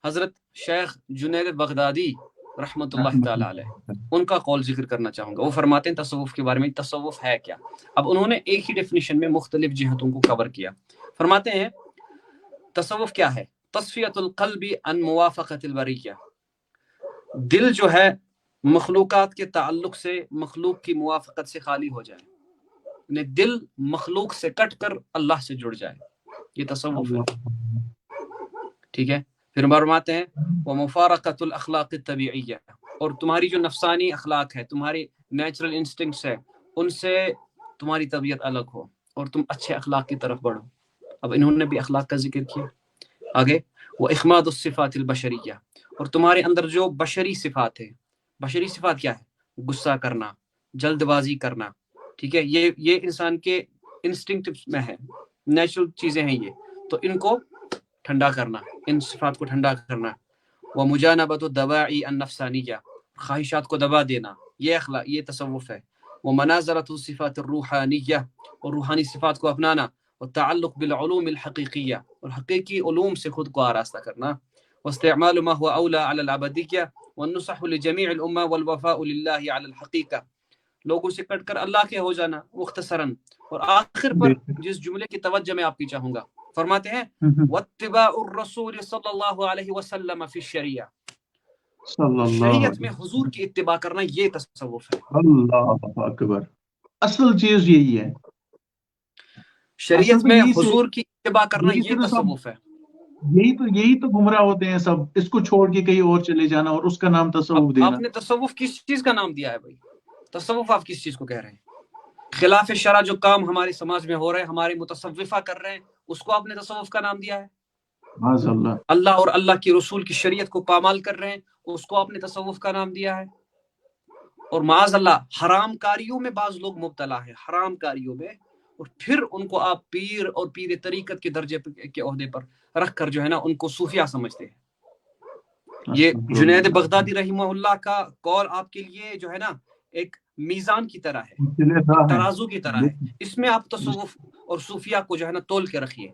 حضرت شیخ جنید بغدادی رحمۃ اللہ تعالی علیہ ان کا قول ذکر کرنا چاہوں گا. وہ فرماتے ہیں تصوف کے بارے میں تصوف ہے کیا. اب انہوں نے ایک ہی ڈیفینیشن میں مختلف جہتوں کو کور کیا. فرماتے ہیں تصوف کیا ہے؟ تصفیۃ القلب عن موافقت البریہ، دل جو ہے مخلوقات کے تعلق سے، مخلوق کی موافقت سے خالی ہو جائے، یعنی دل مخلوق سے کٹ کر اللہ سے جڑ جائے، یہ تصوف ہے. ٹھیک ہے. پھر فرماتے ہیں ومفارقۃ الاخلاق الطبیعیہ، اور تمہاری جو نفسانی اخلاق ہے، تمہاری نیچرل انسٹنکٹس ہے، ان سے تمہاری طبیعت الگ ہو اور تم اچھے اخلاق کی طرف بڑھو. اب انہوں نے بھی اخلاق کا ذکر کیا. آگے واخماد الصفات البشریہ، اور تمہارے اندر جو بشری صفات ہے، بشری صفات کیا ہے؟ غصہ کرنا، جلد بازی کرنا، ٹھیک ہے، یہ انسان کے انسٹنکٹ میں ہے، نیچرل چیزیں ہیں یہ. تو ان کو ٹھنڈا کرنا، ان صفات کو ٹھنڈا کرنا. ومجانبۃ الدواعی النفسانیہ، خواہشات کو دبا دینا، یہ اخلاق، یہ تصوف ہے. ومنازلۃ الصفات الروحانیہ، اور روحانی صفات کو اپنانا. والتعلق بالعلوم الحقیقیہ، اور حقیقی علوم سے خود کو آراستہ کرنا. واستعمال ما هو اولى على العبدیہ والنصح لجميع الامہ والوفاء للہ على الحقیقہ، لوگوں سے کٹ کر اللہ کے ہو جانا مختصراً. اور آخر پر جس جملے کی توجہ میں آپ کی چاہوں گا، فرماتے ہیں واتباع الرسول صلی اللہ علیہ وسلم فی الشریعہ، صلی اللہ شریعت میں علیہ حضور کی اتباع کرنا، یہ تصوف ہے. اللہ اکبر، اصل چیز یہی ہے. اصل شریعت تو میں یہی حضور کی اتباع کرنا یہی یہ صرف سب تصوف ہے. یہی تو گمراہ ہوتے ہیں سب، اس کو چھوڑ کے کہیں اور چلے جانا اور اس کا نام اب تصوف آپ دینا. نے تصوف کس چیز کا نام دیا ہے بھائی؟ تصوف آپ کس چیز کو کہہ رہے ہیں؟ خلاف شرع جو کام ہمارے سماج میں ہو رہے ہیں، ہمارے متصوفہ کر رہے ہیں، اس کو آپ نے تصوف کا نام دیا ہے. معاذ اللہ. اللہ اور اللہ کی رسول کی شریعت کو پامال کر رہے ہیں، اس کو آپ نے تصوف کا نام دیا ہے. اور معاذ اللہ حرام کاریوں میں بعض لوگ مبتلا ہیں، حرام کاریوں میں، اور پھر ان کو آپ پیر اور پیر طریقت کے درجے کے عہدے پر رکھ کر جو ہے نا ان کو صوفیہ سمجھتے ہیں. یہ جنید بغدادی رحمہ اللہ کا قول آپ کے لیے جو ہے نا ایک میزان کی طرح ہے، ایک ترازو کی طرح ہے. اس میں آپ تصوف اور صوفیہ کو جو ہے نا تول کے رکھیے،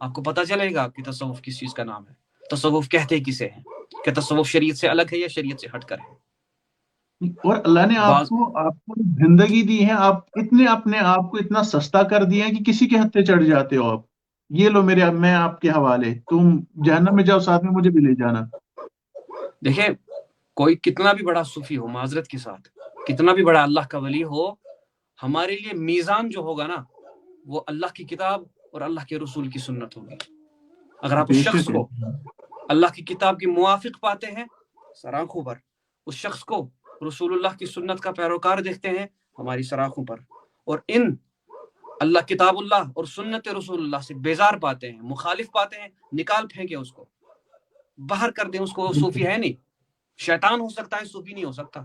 آپ کو پتہ چلے گا کہ تصوف کس چیز کا نام ہے، تصوف کہتے کسے ہیں، کہ تصوف شریعت سے الگ ہے یا شریعت سے ہٹ کر ہے. اور اللہ نے آپ کو زندگی دی ہے، آپ اتنے اپنے آپ کو اتنا سستا کر دیا ہے کہ کسی کے ہتھے چڑھ جاتے ہو آپ. یہ لو میں آپ کے حوالے، تم جہنم میں جاؤ، ساتھ میں مجھے بھی لے جانا. دیکھیں کوئی کتنا بھی بڑا صوفی ہو، معذرت کے ساتھ کتنا بھی بڑا اللہ کا ولی ہو، ہمارے لیے میزان جو ہوگا نا وہ اللہ کی کتاب اور اللہ کے رسول کی سنت ہوگی. اگر آپ اس شخص کو اللہ کی کتاب کے موافق پاتے ہیں سراخوں پر، اس شخص کو رسول اللہ کی سنت کا پیروکار دیکھتے ہیں ہماری سراخوں پر، اور ان اللہ کتاب اللہ اور سنت رسول اللہ سے بیزار پاتے ہیں، مخالف پاتے ہیں، نکال پھینکے اس کو، باہر کر دیں اس کو. وہ صوفی ہے نہیں، شیطان ہو سکتا ہے، صوفی نہیں ہو سکتا.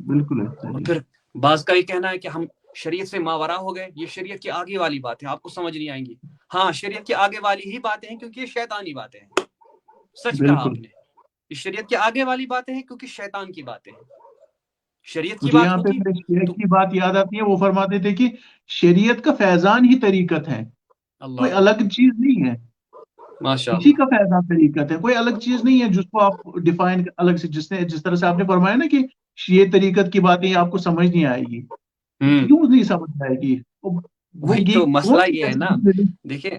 بالکل. اور پھر بعض کا یہ کہنا ہے کہ ہم شریعت سے ماورا ہو گئے، یہ شریعت کی آگے والی بات ہے، آپ کو سمجھ نہیں آئیں گی. ہاں شریعت کی آگے والی ہی باتیں ہیں کیونکہ یہ شیطانی باتیں ہیں. سچ کہا آپ نے، یہ شریعت کی آگے والی باتیں ہیں کیونکہ شیطان کی باتیں ہیں. شریعت کی بات ہوتی شریعت کی بات یاد آتی ہے، وہ فرماتے تھے کہ شریعت کا فیضان ہی طریقت ہے، کوئی الگ چیز نہیں ہے. اسی کا فیضان طریقت ہے، کوئی الگ چیز نہیں ہے جس کو آپ ڈیفائن الگ سے، جس طرح سے آپ نے فرمایا نا کہ یہ طریقت کی باتیں آپ کو سمجھ نہیں آئے گی. کیوں نہیں سمجھ آئے گی؟ وہی تو مسئلہ یہ ہے نا. دیکھیں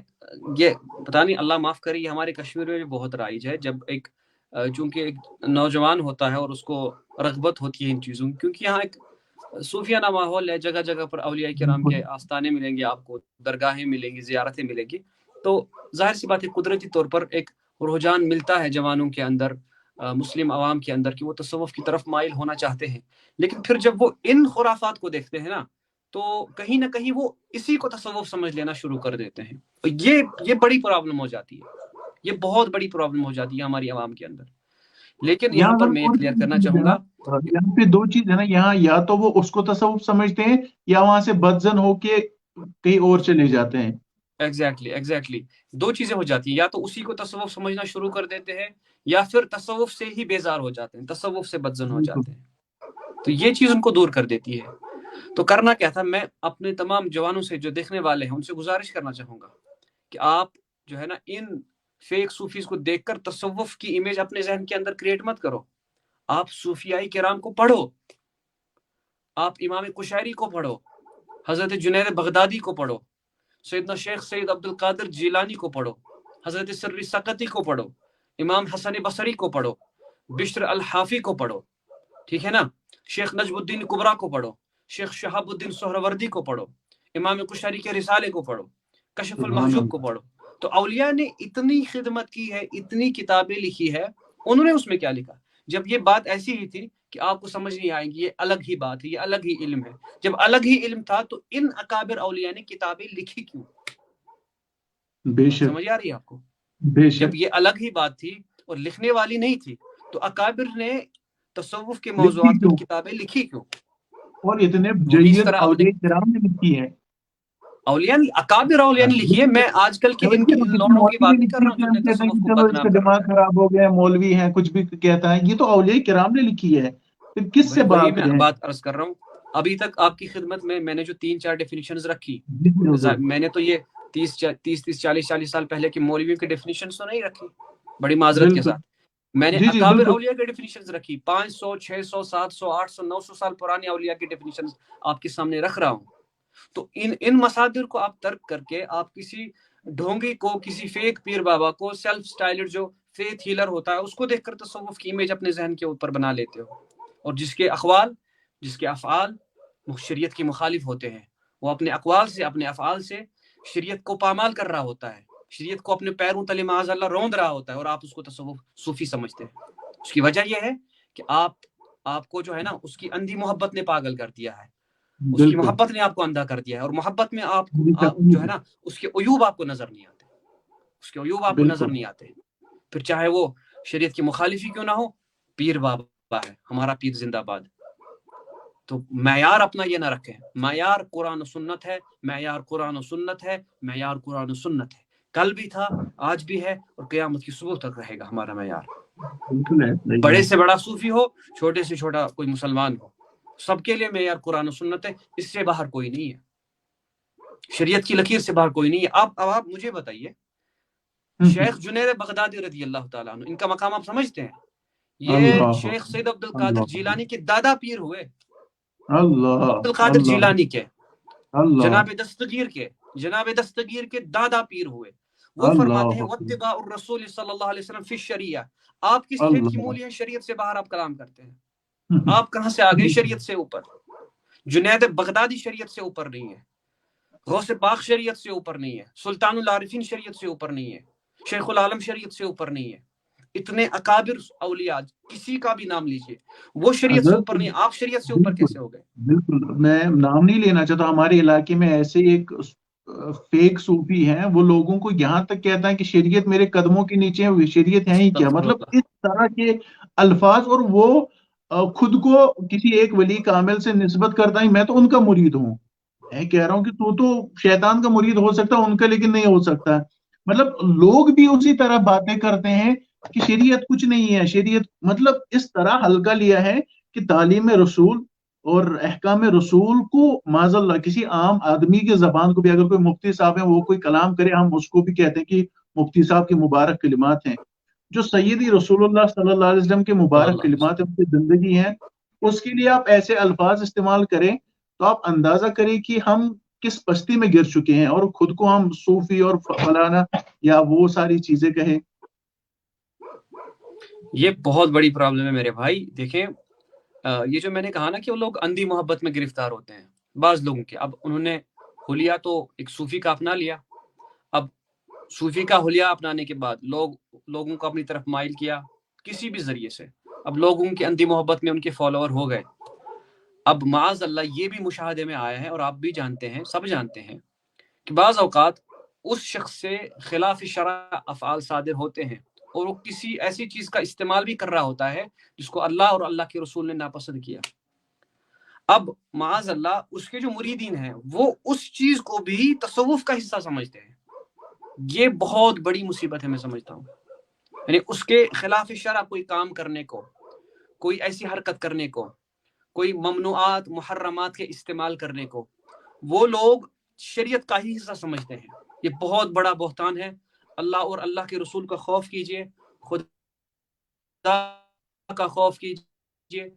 یہ پتہ نہیں، اللہ معاف کرے، یہ ہمارے کشمیر میں بھی بہت رائج ہے. جب چونکہ ایک نوجوان ہوتا ہے اور اس کو رغبت ہوتی ہے ان چیزوں، کیونکہ یہاں ایک صوفیانہ ماحول ہے، جگہ جگہ پر اولیاء کرام کے آستانے ملیں گے آپ کو، درگاہیں ملیں گی، زیارتیں ملیں گی. تو ظاہر سی بات ہے قدرتی طور پر ایک رجحان ملتا ہے جوانوں کے اندر، مسلم عوام کے اندر، کہ وہ تصوف کی طرف مائل ہونا چاہتے ہیں. لیکن پھر جب وہ ان خرافات کو دیکھتے ہیں نا تو کہیں نہ کہیں وہ اسی کو تصوف سمجھ لینا شروع کر دیتے ہیں. یہ بڑی پرابلم ہو جاتی ہے، یہ بہت بڑی پرابلم ہو جاتی ہے ہماری عوام کے اندر. لیکن یہاں پر میں کلیئر کرنا چاہوں گا، یہاں پہ دو چیز ہے نا. یہاں یا تو وہ اس کو تصوف سمجھتے ہیں یا وہاں سے بدزن ہو کے کہیں اور چلے جاتے ہیں. ایگزیکٹلی دو چیزیں ہو جاتی ہیں، یا تو اسی کو تصوف سمجھنا شروع کر دیتے ہیں یا پھر تصوف سے ہی بیزار ہو جاتے ہیں، تصوف سے بدزن ہو جاتے ہیں. تو یہ چیز ان کو دور کر دیتی ہے. تو کرنا کیا تھا، میں اپنے تمام جوانوں سے جو دیکھنے والے ہیں ان سے گزارش کرنا چاہوں گا کہ آپ جو ہے نا ان فیک صوفیز کو دیکھ کر تصوف کی امیج اپنے ذہن کے اندر کریٹ مت کرو. آپ صوفیاء کرام کو پڑھو، آپ امام قشیری کو پڑھو، حضرت جنید بغدادی کو پڑھو، سیدنا شیخ سید عبد القادر جیلانی کو پڑھو، حضرت سری سقطی کو پڑھو، امام حسن بصری کو پڑھو، بشر الحافی کو پڑھو، ٹھیک ہے نا، شیخ نجم الدین کبرا کو پڑھو، شیخ شہاب الدین سہروردی کو پڑھو، امام قشیری کے رسالے کو پڑھو، کشف المحجوب کو پڑھو. تو اولیاء نے اتنی خدمت کی ہے، اتنی کتابیں لکھی ہے، انہوں نے اس میں کیا لکھا؟ جب یہ بات ایسی ہی تھی کہ آپ کو سمجھ نہیں آئیں گی، یہ الگ ہی بات ہے، یہ الگ ہی علم ہے. جب الگ ہی علم تھا تو ان اکابر اولیاء نے کتابیں لکھی کیوں؟ بے شک سمجھ آ رہی ہے آپ کو؟ بے شک. جب یہ الگ ہی بات تھی اور لکھنے والی نہیں تھی تو اکابر نے تصوف کے موضوعات پر کتابیں لکھی کیوں؟ اور اتنے جید اولیاء کرام نے لکھی ہے، اولیاء اکابر اولیاء نے لکھی ہے. میں آج کل کے ان لوڑوں کی بات نہیں کر رہا ہوں جن نے تصوف کو بدنام کر دماغ خراب ہو گیا، مولوی ہیں، کچھ بھی کہتا ہے. یہ تو اولیاء کرام نے لکھی ہے، پھر کس سے بات میں بات عرض کر رہا ہوں. ابھی تک آپ کی خدمت میں نے جو 3-4 ڈیفینیشنز رکھی، میں نے تو یہ 30-40 سال پہلے کے مولویوں کی ڈیفینیشنز تو نہیں رکھی، بڑی معذرت کے ساتھ. میں نے اکابر اولیاء کی ڈیفینیشنز رکھی، 500 600 700 800 900 سال پرانے اولیاء کی ڈیفینیشنز آپ کے سامنے رکھ رہا ہوں. تو ان مصادر کو آپ ترک کر کے آپ کسی ڈھونگی کو، کسی فیک پیر بابا کو، سیلف سٹائلڈ جو فیتھ ہیلر ہوتا ہے اس کو دیکھ کر تصوف کی امیج اپنے ذہن کے اوپر بنا لیتے ہو، اور جس کے اقوال، جس کے افعال شریعت کی مخالف ہوتے ہیں، وہ اپنے اقوال سے، اپنے افعال سے شریعت کو پامال کر رہا ہوتا ہے، شریعت کو اپنے پیروں تلے معاذ اللہ روند رہا ہوتا ہے، اور آپ اس کو تصوف صوفی سمجھتے ہیں. اس کی وجہ یہ ہے کہ آپ کو جو ہے نا اس کی اندھی محبت نے پاگل کر دیا ہے. اس کی بالکل محبت نے آپ کو اندھا کر دیا ہے، اور محبت میں آپ جی جو ہے نا اس کے عیوب آپ کو نظر نہیں آتے، اس کے عیوب آپ کو نظر بالکل نہیں آتے، پھر چاہے وہ شریعت کی مخالفی کیوں نہ ہو، پیر بابا ہے، ہمارا پیر زندہ باد، تو معیار اپنا یہ نہ رکھیں، معیار قرآن و سنت ہے، معیار قرآن و سنت ہے، معیار قرآن و سنت ہے، کل بھی تھا، آج بھی ہے، اور قیامت کی صبح تک رہے گا ہمارا معیار۔ بالکل ہے، صحیح بڑے ہے۔ سے بڑا صوفی ہو، چھوٹے سے چھوٹا کوئی مسلمان ہو، سب کے لیے معیار قرآن و سنت ہے، اس سے باہر کوئی نہیں ہے، شریعت کی لکیر سے باہر کوئی نہیں ہے۔ اب آپ مجھے بتائیے، شیخ جنید بغدادی رضی اللہ تعالیٰ عنہ، ان کا مقام آپ سمجھتے ہیں؟ یہ اللہ شیخ سید عبد القادر اللہ جیلانی کے دادا پیر ہوئے، اللہ عبد القادر اللہ جیلانی کے، اللہ جناب دستگیر کے دادا پیر ہوئے۔ وہ فرماتے ہیں اللہ واتباع الرسول صلی اللہ علیہ وسلم فی الشریعہ، آپ کس کھیت کی اللہ مولی ہیں، شریعت سے باہر آپ کلام کرتے ہیں، آپ کہاں سے آ گئے شریعت سے اوپر؟ جنید بغدادی شریعت سے اوپر نہیں ہے، غوث پاک شریعت سے اوپر نہیں ہے، سلطان العارفین شریعت سے اوپر نہیں ہے، شیخ العالم شریعت سے اوپر نہیں ہے، اتنے اکابر اولیاء کسی کا بھی نام لیجئے، وہ شریعت سے حضرت اوپر نہیں، آپ شریعت سے اوپر بالکل کیسے ہو گئے؟ بالکل، میں نام نہیں لینا چاہتا، ہمارے علاقے میں ایسے ایک فیک صوفی ہیں، وہ لوگوں کو یہاں تک کہتا ہے کہ شریعت میرے قدموں کے نیچے ہے، شریعت ہے ہی کیا، استغفر مطلب اللہ۔ اس طرح کے الفاظ، اور وہ خود کو کسی ایک ولی کامل سے نسبت کرتا ہے، میں تو ان کا مرید ہوں، میں کہہ رہا ہوں کہ تو شیطان کا مرید ہو سکتا ہے ان کا، لیکن نہیں ہو سکتا ہے۔ مطلب لوگ بھی اسی طرح باتیں کرتے ہیں کہ شریعت کچھ نہیں ہے، شریعت مطلب اس طرح ہلکا لیا ہے کہ تعلیم رسول اور احکام رسول کو معاذ اللہ کسی عام آدمی کے زبان کو بھی، اگر کوئی مفتی صاحب ہیں وہ کوئی کلام کرے، ہم اس کو بھی کہتے ہیں کہ مفتی صاحب کے مبارک کلمات ہیں، جو سیدی رسول اللہ صلی اللہ علیہ وسلم کے صلی مبارک اللہ علیہ کلمات ہیں، وسلم۔ ان کی زندگی ہیں، اس کے لیے آپ ایسے الفاظ استعمال کریں تو آپ اندازہ کریں کہ ہم کس پستی میں گر چکے ہیں، اور خود کو ہم صوفی اور فلانا یا وہ ساری چیزیں کہیں۔ یہ بہت بڑی پرابلم ہے میرے بھائی، دیکھیں یہ جو میں نے کہا نا کہ وہ لوگ اندھی محبت میں گرفتار ہوتے ہیں، بعض لوگوں کے، اب انہوں نے حلیہ تو ایک صوفی کا اپنا لیا، اب صوفی کا حلیہ اپنانے کے بعد لوگوں کو اپنی طرف مائل کیا کسی بھی ذریعے سے، اب لوگوں کی اندھی محبت میں ان کے فالوور ہو گئے۔ اب معاذ اللہ یہ بھی مشاہدے میں آیا ہے، اور آپ بھی جانتے ہیں، سب جانتے ہیں، کہ بعض اوقات اس شخص سے خلاف شرع افعال صادر ہوتے ہیں، اور وہ کسی ایسی چیز کا استعمال بھی کر رہا ہوتا ہے جس کو اللہ اور اللہ کے رسول نے ناپسند کیا۔ اب معاذ اللہ اس کے جو مریدین ہیں وہ اس چیز کو بھی تصوف کا حصہ سمجھتے ہیں، یہ بہت بڑی مصیبت ہے، میں سمجھتا ہوں، یعنی اس کے خلاف شرع کوئی کام کرنے کو، کوئی ایسی حرکت کرنے کو، کوئی ممنوعات محرمات کے استعمال کرنے کو، وہ لوگ شریعت کا ہی حصہ سمجھتے ہیں۔ یہ بہت بڑا بہتان ہے، اللہ اور اللہ کے رسول کا خوف کیجئے، خدا کا خوف کیجئے،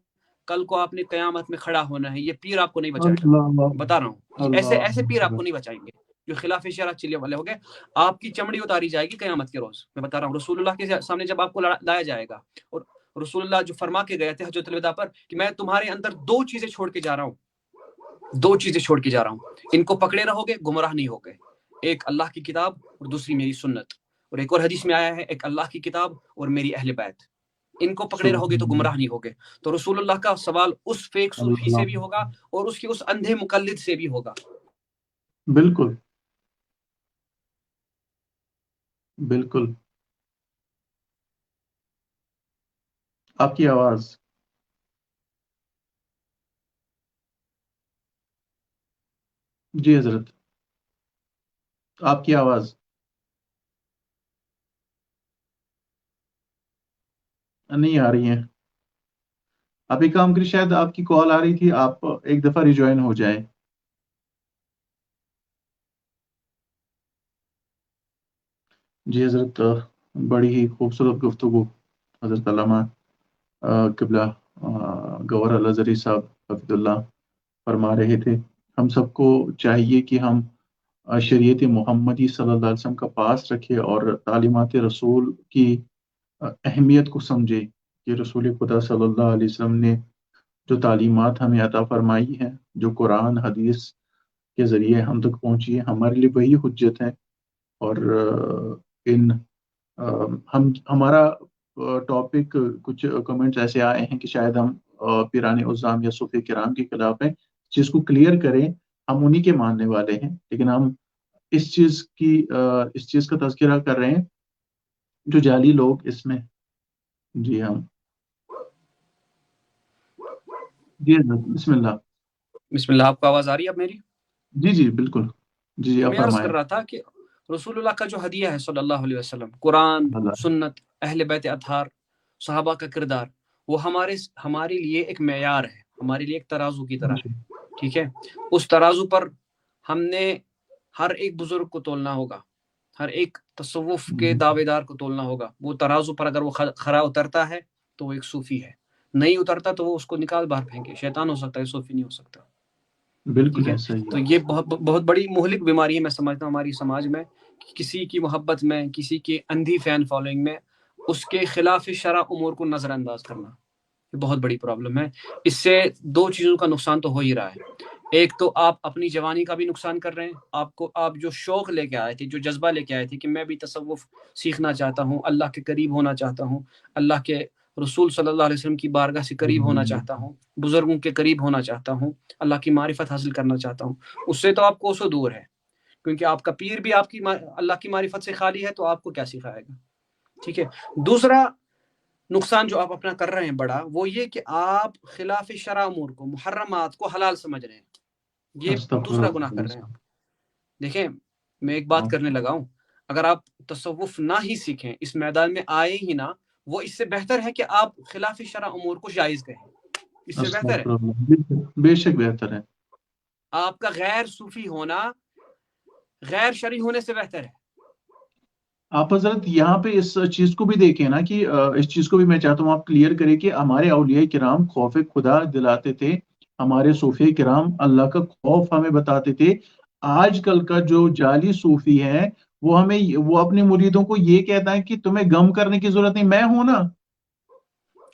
کل کو آپ نے قیامت میں کھڑا ہونا ہے، یہ پیر آپ کو نہیں بچائے گا، اللہ بتا رہا ہوں، اللہ ایسے پیر آپ کو نہیں بچائیں گے جو خلاف شرع چلنے والے ہو گئے، آپ کی چمڑی اتاری جائے گی قیامت کے روز، میں بتا رہا ہوں، رسول اللہ کے سامنے جب آپ کو لایا جائے گا، اور رسول اللہ جو فرما کے گئے تھے حجۃ الوداع پر کہ میں تمہارے اندر دو چیزیں چھوڑ کے جا رہا ہوں، ان کو پکڑے رہو گے گمراہ نہیں ہوگے، ایک اللہ کی کتاب اور دوسری میری سنت، اور ایک اور حدیث میں آیا ہے ایک اللہ کی کتاب اور میری اہل بیت، ان کو پکڑے رہو گے تو گمراہ نہیں ہوگے۔ تو رسول اللہ کا سوال اس فیک صوفی سے بھی ہوگا اور اس کے اس اندھے مقلد سے بھی ہوگا۔ بالکل بالکل، آپ کی آواز۔ جی حضرت، آپ کی آواز نہیں آ رہی ہے، آپ ایک کام کریے، شاید آپ کی کال آ رہی تھی، آپ ایک دفعہ ریجوائن ہو جائیں۔ جی حضرت، بڑی ہی خوبصورت گفتگو حضرت علامہ قبلہ گور الازہری صاحب حفظ اللہ فرما رہے تھے۔ ہم سب کو چاہیے کہ ہم شریعت محمدی صلی اللہ علیہ وسلم کا پاس رکھے اور تعلیمات رسول کی اہمیت کو سمجھے کہ رسول خدا صلی اللہ علیہ وسلم نے جو تعلیمات ہمیں عطا فرمائی ہیں، جو قرآن حدیث کے ذریعے ہم تک پہنچی ہے، ہمارے لیے وہی حجت ہے، اور ان ہمارا ٹاپک، کچھ کمنٹس ایسے آئے ہیں کہ شاید ہم پیران عظام یا صوفی کرام کے خلاف ہیں، چیز کو کلیئر کریں. ہم انہی کے ماننے والے ہیں، لیکن ہم اس چیز کا تذکرہ کر رہے ہیں جو جعلی لوگ اس میں. جی ہم جی حضرت بسم اللہ. بسم اللہ. آپ کو آواز آ رہی ہے اب میری؟ جی جی بالکل. جی جی آپ میں عرض فرمائیں. کر رہا تھا کہ رسول اللہ کا جو ہدیہ ہے صلی اللہ علیہ وسلم، قرآن، سنت، اہل بیت اطہار، صحابہ کا کردار، وہ ہمارے لیے ایک معیار ہے، ہمارے لیے ایک ترازو کی طرح ہے. ٹھیک ہے، اس ترازو پر ہم نے ہر ایک بزرگ کو تولنا ہوگا، ہر ایک تصوف کے دعوے دار کو تولنا ہوگا. وہ ترازو پر اگر وہ کھرا اترتا ہے تو وہ ایک صوفی ہے، نہیں اترتا تو وہ اس کو نکال باہر پھینکے. شیطان ہو سکتا ہے، صوفی نہیں ہو سکتا. بالکل ٹھیک ہے، ایسا ہی تو ہے. یہ بہت بڑی مہلک بیماری ہے میں سمجھتا ہوں ہماری سماج میں. کسی کی محبت میں، کسی کی اندھی فین فالوئنگ میں اس کے خلاف شرع امور کو نظر انداز کرنا، یہ بہت بڑی پرابلم ہے. اس سے دو چیزوں کا نقصان تو ہو ہی رہا ہے. ایک تو آپ اپنی جوانی کا بھی نقصان کر رہے ہیں. آپ جو شوق لے کے آئے تھے، جو جذبہ لے کے آئے تھے کہ میں بھی تصوف سیکھنا چاہتا ہوں، اللہ کے قریب ہونا چاہتا ہوں، اللہ کے رسول صلی اللہ علیہ وسلم کی بارگاہ سے قریب ہونا چاہتا ہوں، بزرگوں کے قریب ہونا چاہتا ہوں، اللہ کی معرفت حاصل کرنا چاہتا ہوں، اس سے تو آپ کوسوں دور ہے. کیونکہ آپ کا پیر بھی اللہ کی معرفت سے خالی ہے، تو آپ کو کیا سکھائے گا. ٹھیک ہے. دوسرا نقصان جو آپ اپنا کر رہے ہیں بڑا، وہ یہ کہ آپ خلاف شرع امور کو، محرمات کو حلال سمجھ رہے ہیں. یہ دوسرا گناہ کر رہے ہیں. دیکھیں، میں ایک بات کرنے لگا ہوں، اگر آپ تصوف نہ ہی سیکھیں، اس میدان میں آئے ہی نہ، وہ اس سے بہتر ہے کہ آپ خلاف شرع امور کو جائز کہیں. اس سے بہتر ہے، بے شک بہتر ہے. آپ کا غیر صوفی ہونا غیر شرعی ہونے سے بہتر ہے. آپ حضرت یہاں پہ اس چیز کو بھی دیکھیں نا کہ اس چیز کو بھی میں چاہتا ہوں آپ کلیئر کریں کہ ہمارے اولیاء کرام خوف خدا دلاتے تھے، ہمارے صوفی کرام اللہ کا خوف ہمیں بتاتے تھے. آج کل کا جو جعلی صوفی ہے وہ اپنے مریدوں کو یہ کہتا ہے کہ تمہیں غم کرنے کی ضرورت نہیں، میں ہوں نا.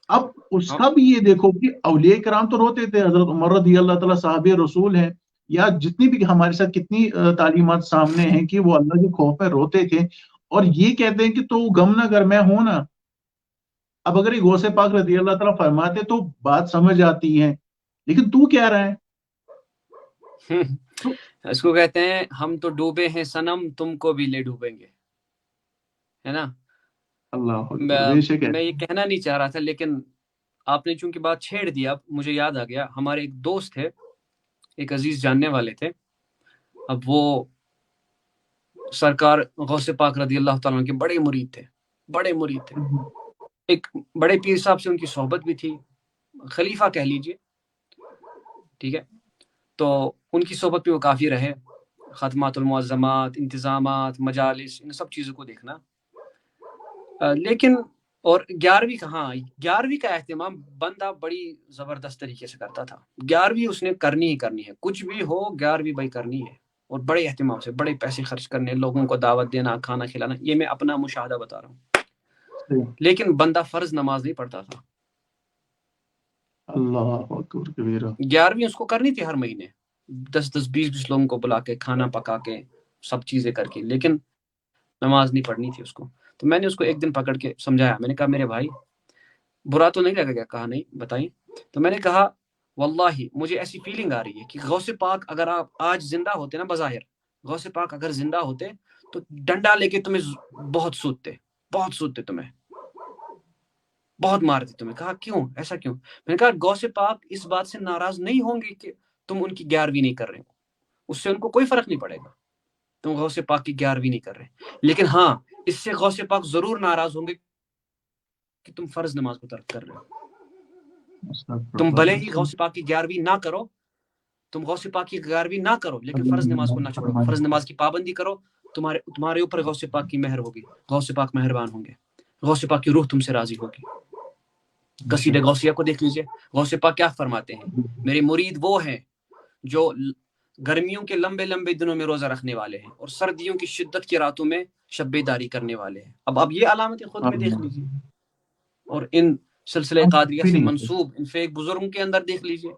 اب اس کا بھی یہ دیکھو کہ اولیاء کرام تو روتے تھے، حضرت عمر رضی اللہ تعالیٰ صحابی رسول ہیں، یا جتنی بھی ہمارے ساتھ کتنی تعلیمات سامنے ہیں کہ وہ اللہ کے خوف میں روتے تھے، اور یہ کہتے ہیں کہ تو غم نہ کر، میں ہوں نا. اب اگر یہ غوث پاک رضی اللہ تعالیٰ فرماتے تو بات سمجھ آتی ہے، لیکن تو کیا رہا ہے. اس کو کہتے ہیں ہم تو ڈوبے ہیں صنم، تم کو بھی لے ڈوبیں گے، ہے نا. اللہ بے شک ہے. میں یہ کہنا نہیں چاہ رہا تھا، لیکن آپ نے چونکہ بات چھیڑ دیا، اب مجھے یاد آ گیا. ہمارے ایک دوست تھے، ایک عزیز جاننے والے تھے. اب وہ سرکار غوث پاک رضی اللہ تعالیٰ کے بڑے مرید تھے، بڑے مرید تھے. ایک بڑے پیر صاحب سے ان کی صحبت بھی تھی، خلیفہ کہہ لیجئے. ٹھیک ہے، تو ان کی صحبت میں وہ کافی رہے، ختمات المعظمات، انتظامات، مجالس، ان سب چیزوں کو دیکھنا. لیکن اور 11ویں کا اہتمام بندہ بڑی زبردست طریقے سے کرتا تھا. 11ویں اس نے کرنی ہی کرنی ہے، کچھ بھی ہو 11ویں بھائی کرنی ہے، اور بڑے اہتمام سے، بڑے پیسے خرچ کرنے، لوگوں کو دعوت دینا، کھانا کھلانا. یہ میں اپنا مشاہدہ بتا رہا ہوں. لیکن بندہ فرض نماز نہیں پڑھتا تھا. اللہ اکبر کبیرہ. 11ویں اس کو کرنی تھی ہر مہینے، 10-20 لوگوں کو بلا کے، کھانا پکا کے، سب چیزیں کر کے، لیکن نماز نہیں پڑھنی تھی اس کو. تو میں نے اس کو ایک دن پکڑ کے سمجھایا. میں نے کہا میرے بھائی، برا تو نہیں لگے گا؟ کہا نہیں، بتائیں. تو میں نے کہا واللہ مجھے ایسی فیلنگ آ رہی ہے کہ غوث پاک اگر آپ آج زندہ ہوتے نا، بظاہر غوث پاک اگر زندہ ہوتے تو ڈنڈا لے کے تمہیں بہت سودتے تمہیں، بہت مارتے تمہیں. کہا کیوں، ایسا کیوں؟ میں نے کہا غوث پاک اس بات سے ناراض نہیں ہوں گے کہ تم ان کی 11ویں نہیں کر رہے ہو، اس سے ان کو کوئی فرق نہیں پڑے گا، تم غوث پاک کی 11ویں نہیں کر رہے. لیکن ہاں، اس سے غوث پاک ضرور ناراض ہوں گے کہ تم فرض نماز کو ترک کر رہے ہو. تم بھلے ہی غوث پاک کی 11ویں نہ کرو، تم غوث پاک کی 11ویں نہ کرو، لیکن فرض نماز کو نہ چھوڑو، فرض نماز کی پابندی کرو. تمہارے اوپر غوث پاک کی مہر ہوگی، غوث پاک مہربان ہوں گے، غوث پاک کی روح تم سے راضی ہوگی. قصیدہ غوثیہ کو دیکھ لیجئے، غوث پاک کیا فرماتے ہیں؟ میرے مرید وہ ہیں جو گرمیوں کے لمبے لمبے دنوں میں روزہ رکھنے والے ہیں، اور سردیوں کی شدت کی راتوں میں شب بیداری کرنے والے ہیں. اب آپ یہ علامتیں خود میں دیکھ لیجئے، اور ان سلسلہ قادریہ سے منسوب ان فیک بزرگوں کے اندر دیکھ لیجئے.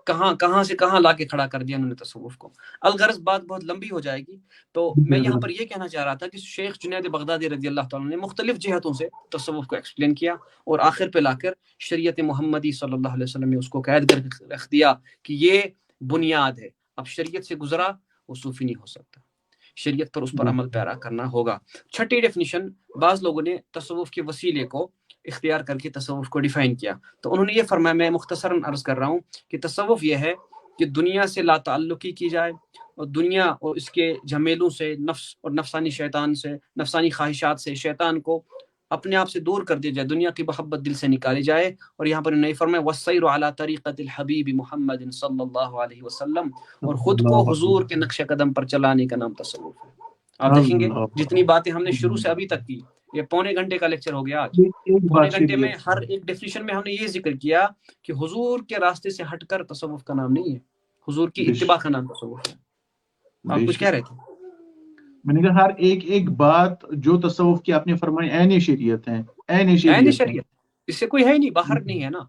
کہاں سے کہاں لا کے کھڑا کر دیا انہوں نے تصوف کو. الغرض بات بہت لمبی ہو جائے گی، تو میں یہاں پر یہ کہنا چاہ رہا تھا کہ شیخ جنید بغدادی رضی اللہ تعالیٰ نے مختلف جہتوں سے تصوف کو ایکسپلین کیا، اور آخر پہ لا کر شریعت محمدی صلی اللہ علیہ وسلم نے اس کو قید کر کے رکھ دیا کہ یہ بنیاد ہے. اب شریعت سے گزرا وہ صوفی نہیں ہو سکتا، شریعت پر اس پر عمل پیرا کرنا ہوگا. چھٹی ڈیفینیشن، بعض لوگوں نے تصوف کے وسیلے کو اختیار کر کے تصوف کو ڈیفائن کیا، تو انہوں نے یہ فرمایا، میں مختصراً عرض کر رہا ہوں کہ تصوف یہ ہے کہ دنیا سے لا تعلقی کی جائے، اور دنیا اور اس کے جھمیلوں سے، نفس اور نفسانی شیطان سے، نفسانی خواہشات سے شیطان کو اپنے آپ سے دور کر دیا جائے، دنیا کی محبت دل سے نکالی جائے. اور یہاں پر انہوں نے فرمایا وَالسَّيْرُ عَلَى طَرِيقَةِ الْحَبِيبِ محمد صلی اللہ علیہ وسلم، اور خود کو حضور کے نقش قدم پر چلانے کا نام تصوف ہے. آپ دیکھیں گے جتنی باتیں ہم نے شروع سے ابھی تک کی، یہ پونے گھنٹے کا لیکچر ہو گیا آج. پونے گھنٹے میں ہر ایک ڈیفینیشن میں ہم نے یہ ذکر کیا کہ حضور کے راستے سے ہٹ کر تصوف کا نام نہیں ہے، حضور کی اتباع کا نام تصوف ہے. آپ کچھ کہہ رہے تھے؟ میں نے کہا ہر ایک بات جو تصوف کی آپ نے فرمائی عین شریعت ہے، عین شریعت، اس سے کوئی ہے ہی نہیں، باہر نہیں ہے نا.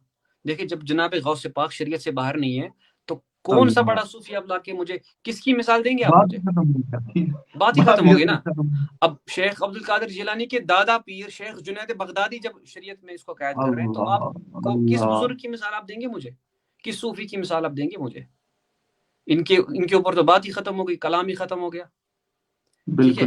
دیکھیں جب جناب غوث پاک شریعت سے باہر نہیں ہے تو کون سا بڑا صوفی اب لا کے مجھے کس کی مثال دیں گے آپ مجھے؟ بات ہی ختم ہوگی نا. اب شیخ عبد القادر جیلانی کے دادا پیر شیخ جنید بغدادی جب شریعت میں اس کو قید کر رہے ہیں، تو آپ کو کس بزرگ کی مثال آپ دیں گے مجھے؟ کس صوفی کی مثال آپ دیں گے مجھے؟ ان کے اوپر تو بات ہی ختم ہو گئی، کلام ہی ختم ہو گیا. ٹھیک ہے،